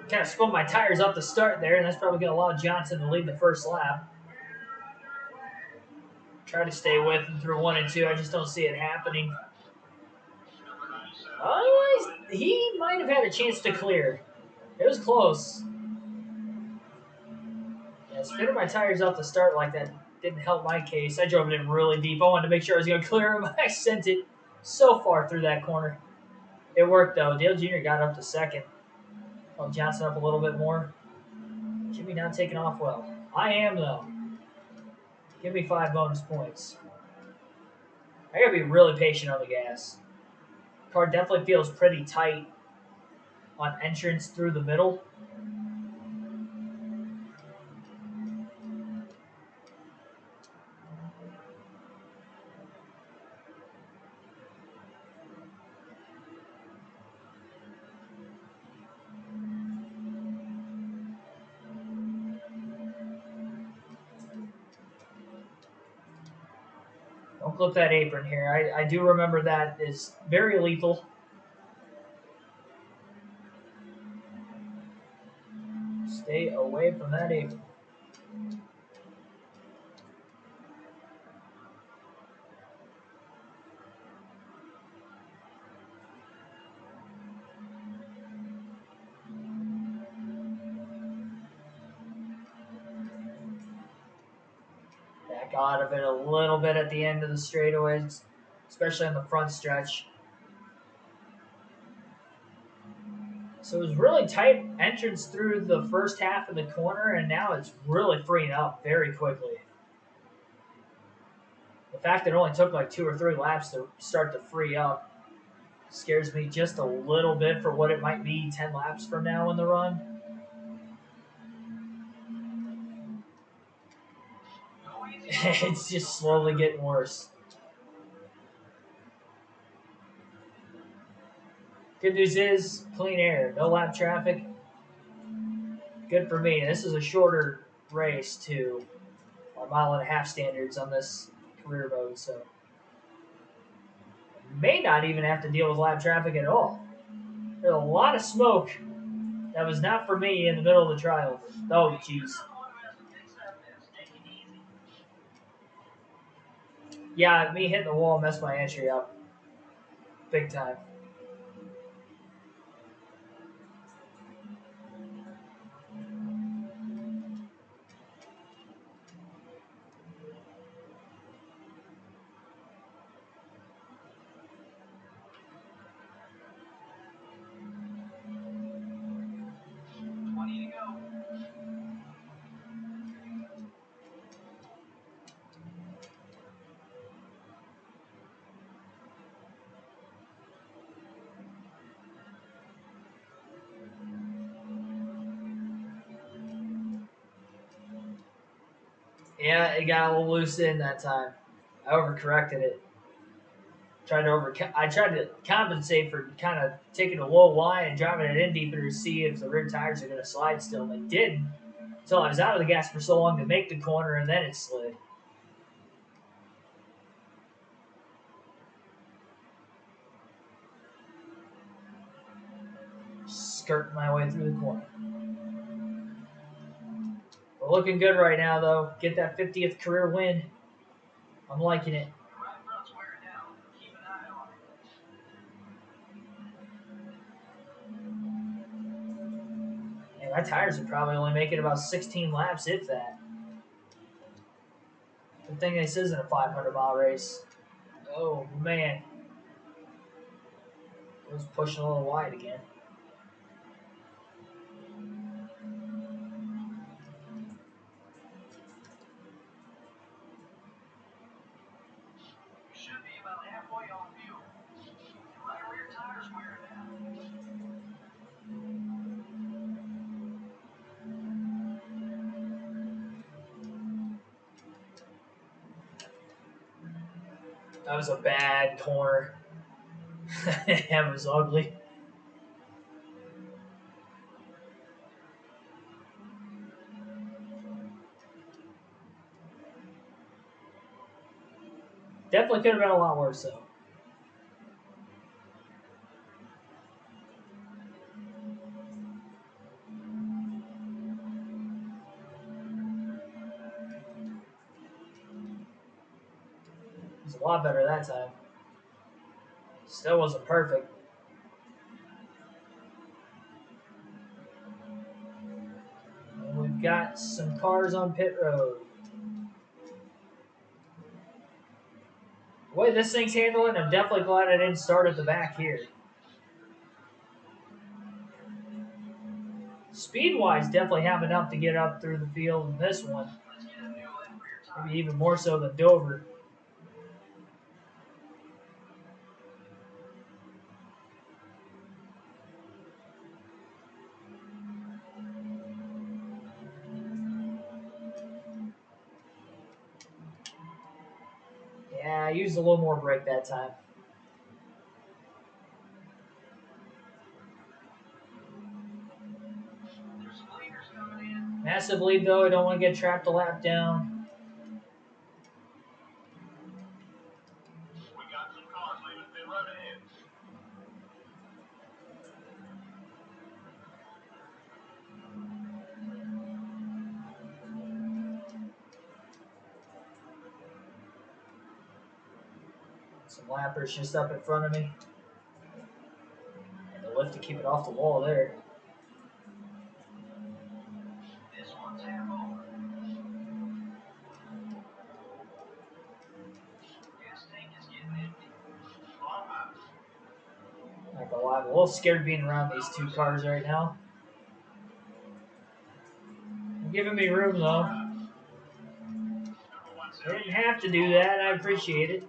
Kind of spun my tires off the start there, and that's probably going to allow Johnson to lead the first lap. Try to stay with him through 1 and 2. I just don't see it happening. Oh, he might have had a chance to clear. It was close. Yeah, spinning my tires off the start like that didn't help my case. I drove it in really deep. I wanted to make sure I was going to clear him. I sent it so far through that corner. It worked, though. Dale Jr. got up to second. Held Johnson up a little bit more. Jimmy not taking off well. I am, though. Give me 5 bonus points. I got to be really patient on the gas. Car definitely feels pretty tight on entrance through the middle. Don't clip that apron here. I do remember that is very lethal. Stay away from that apron. Back out of it a little bit at the end of the straightaways, especially on the front stretch. So it was really tight entrance through the first half of the corner, and now it's really freeing up very quickly. The fact that it only took like 2 or 3 laps to start to free up scares me just a little bit for what it might be 10 laps from now in the run. It's just slowly getting worse. Good news is clean air, no lap traffic. Good for me. This is a shorter race too, or mile-and-a-half standards on this career mode, so may not even have to deal with lap traffic at all. There's a lot of smoke that was not for me in the middle of the trial. Oh, jeez. Yeah, me hitting the wall messed my entry up. Big time. Yeah, it got a little loose in that time. I overcorrected it. I tried to compensate for kind of taking a low line and driving it in deeper to see if the rear tires are going to slide still. They didn't until I was out of the gas for so long to make the corner, and then it slid. Skirting my way through the corner. We're looking good right now, though. Get that 50th career win. I'm liking it. Man, my tires are probably only making about 16 laps, if that. Good thing this isn't a 500-mile race. Oh, man. It was pushing a little wide again. That was a bad corner. That was ugly. Definitely could have been a lot worse, though. It was a lot better that time. Still wasn't perfect. And we've got some cars on pit road. The way this thing's handling, I'm definitely glad I didn't start at the back here. Speed-wise, definitely have enough to get up through the field in this one. Maybe even more so than Dover. Yeah, I used a little more brake that time. Massive lead, though. I don't want to get trapped a lap down. Some lappers just up in front of me. And the lift to keep it off the wall there. Not gonna lie, I'm a little scared being around these two cars right now. They're giving me room, though. They didn't have to do that. I appreciate it.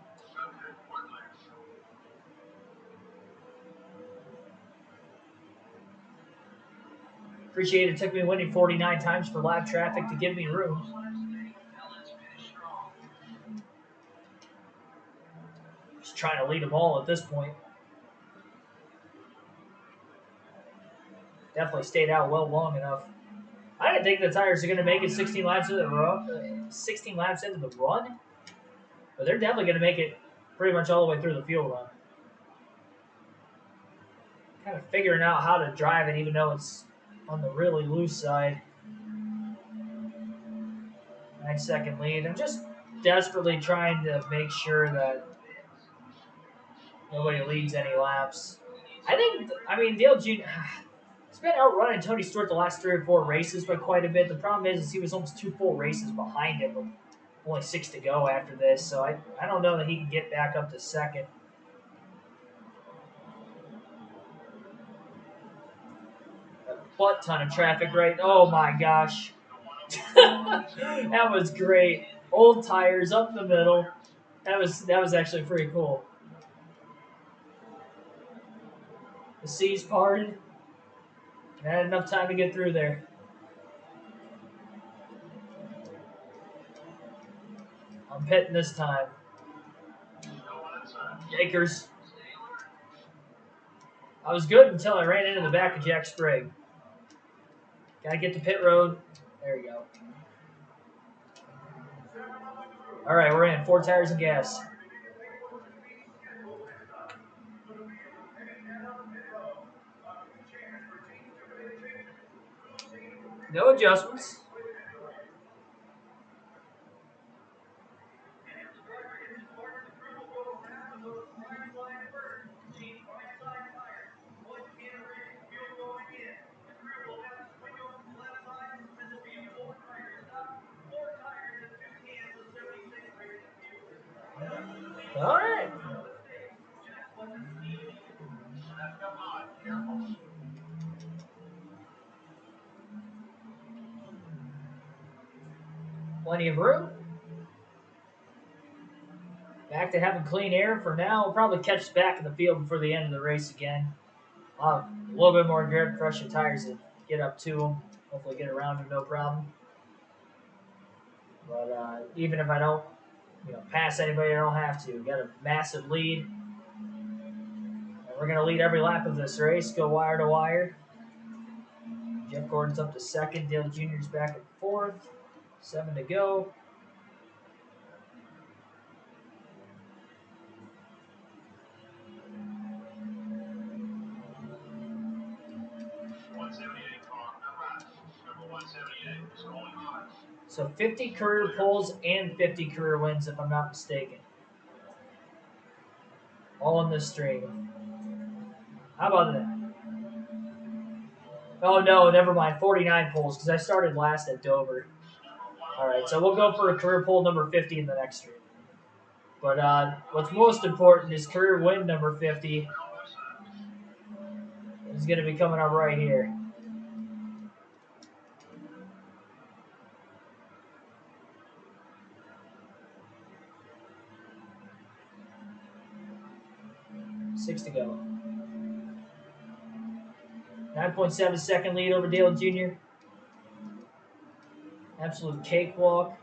Appreciate it took me winning 49 times for lap traffic to give me room. Just trying to lead them all at this point. Definitely stayed out well long enough. I didn't think the tires are going to make it 16 laps into the run. 16 laps into the run, but they're definitely going to make it pretty much all the way through the fuel run. Kind of figuring out how to drive it, even though it's on the really loose side. 9-second lead. I'm just desperately trying to make sure that nobody leads any laps. I mean, Dale Jr. He's been outrunning Tony Stewart the last 3 or 4 races by quite a bit. The problem is he was almost 2 full races behind him with only 6 to go after this. So I don't know that he can get back up to second. A butt ton of traffic, right? Oh my gosh. That was great. Old tires up the middle. That was actually pretty cool. The seas parted. I had enough time to get through there. I'm pitting this time. Yakers. I was good until I ran into the back of Jack Sprague. Gotta get to pit road. There you go. All right, we're in. 4 tires and gas. No adjustments. All right. Plenty of room. Back to having clean air for now. We'll probably catch us back in the field before the end of the race again. I'll have a little bit more grip, fresher tires to get up to them. Hopefully get around them no problem. But even if I don't, pass anybody, I don't have to. Got a massive lead. And we're going to lead every lap of this race, go wire to wire. Jeff Gordon's up to second. Dale Jr.'s back at fourth. 7 to go. So 50 career poles and 50 career wins, if I'm not mistaken. All in this stream. How about that? Oh, no, never mind. 49 poles, because I started last at Dover. All right, so we'll go for a career pole number 50 in the next stream. But what's most important is career win number 50 is going to be coming up right here. Six to go. 9.7 second lead over Dale Jr. Absolute cakewalk.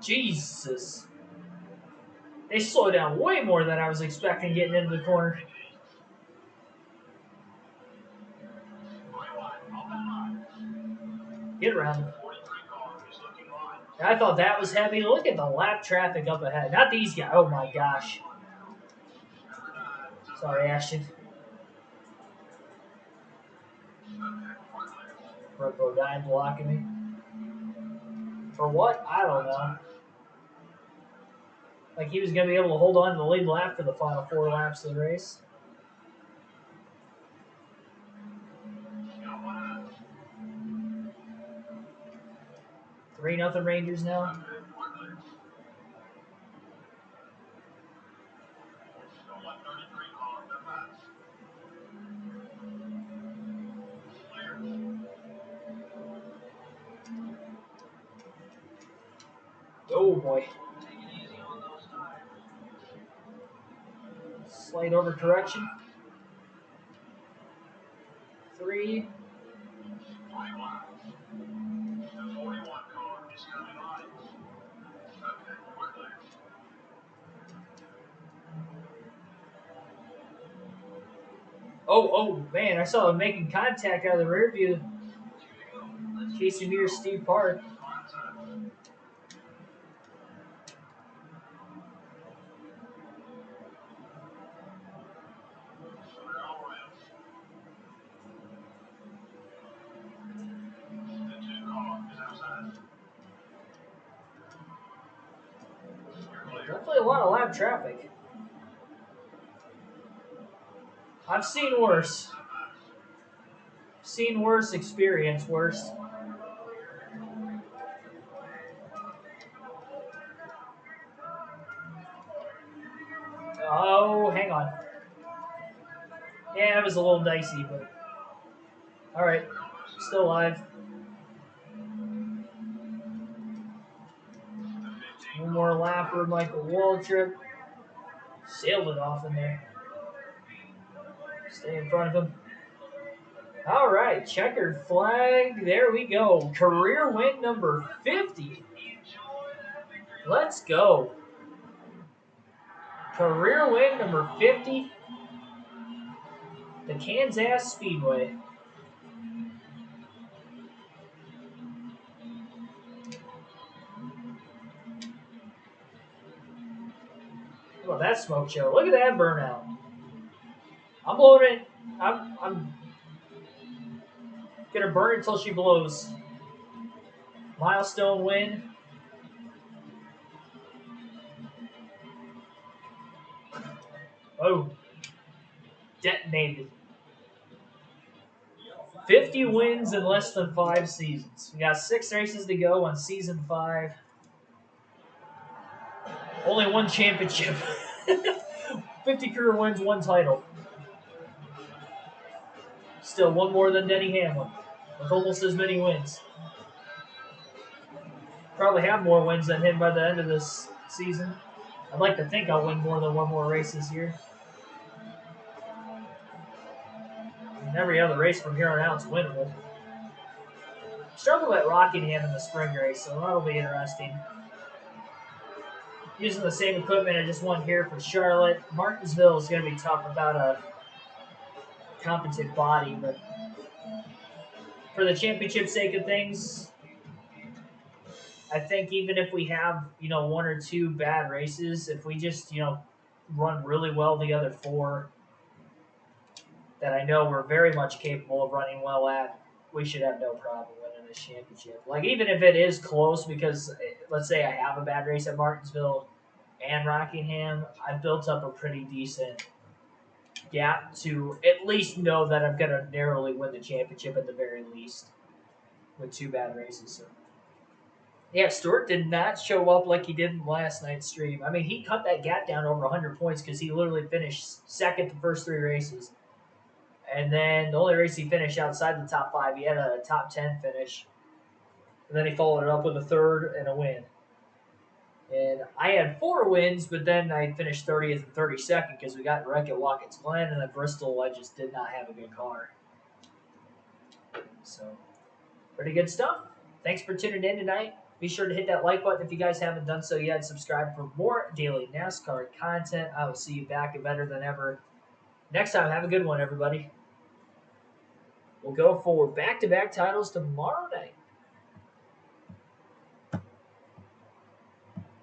Jesus. They slowed down way more than I was expecting getting into the corner. Get around. I thought that was heavy. Look at the lap traffic up ahead. Not these guys. Oh my gosh. Sorry, Ashton. Brooke Bodine blocking me. For what? I don't know. Like he was going to be able to hold on to the lead lap for the final 4 laps of the race. Three nothing Rangers now. Oh boy. Slight overcorrection. 3. Oh, man, I saw him making contact out of the rear view. Casey Mears, Steve Park. Definitely a lot of lap traffic. I've seen worse. Seen worse, experienced worse. Oh, hang on. Yeah, it was a little dicey, but all right, still alive. One more lapper, Michael Waltrip. Sailed it off in there. Stay in front of him. All right, checkered flag. There we go. Career win number 50. Let's go. Career win number 50. The Kansas Speedway. How about that smoke show? Look at that burnout. I'm blowing it. I'm gonna burn it until she blows. Milestone win. Oh, detonated. 50 wins in less than 5 seasons. We got 6 races to go on season 5. Only 1 championship. 50 career wins, 1 title. Still 1 more than Denny Hamlin, with almost as many wins. Probably have more wins than him by the end of this season. I'd like to think I'll win more than 1 more race this year. And every other race from here on out is winnable. Struggled at Rockingham in the spring race, so that'll be interesting. Using the same equipment I just won here for Charlotte. Martinsville is going to be tough without a competent body, but for the championship sake of things, I think even if we have, 1 or 2 bad races, if we just, run really well the other 4 that I know we're very much capable of running well at, we should have no problem winning this championship. Like, even if it is close, because let's say I have a bad race at Martinsville and Rockingham, I've built up a pretty decent gap to at least know that I'm going to narrowly win the championship at the very least with 2 bad races. So. Yeah, Stewart did not show up like he did in last night's stream. I mean, he cut that gap down over 100 points because he literally finished second the first 3 races. And then the only race he finished outside the top 5, he had a top 10 finish. And then he followed it up with a 3rd and a win. And I had 4 wins, but then I finished 30th and 32nd because we got wrecked at Watkins Glen, and at Bristol I just did not have a good car. So, pretty good stuff. Thanks for tuning in tonight. Be sure to hit that like button if you guys haven't done so yet. Subscribe for more daily NASCAR content. I will see you back and better than ever. Next time, have a good one, everybody. We'll go for back-to-back titles tomorrow night.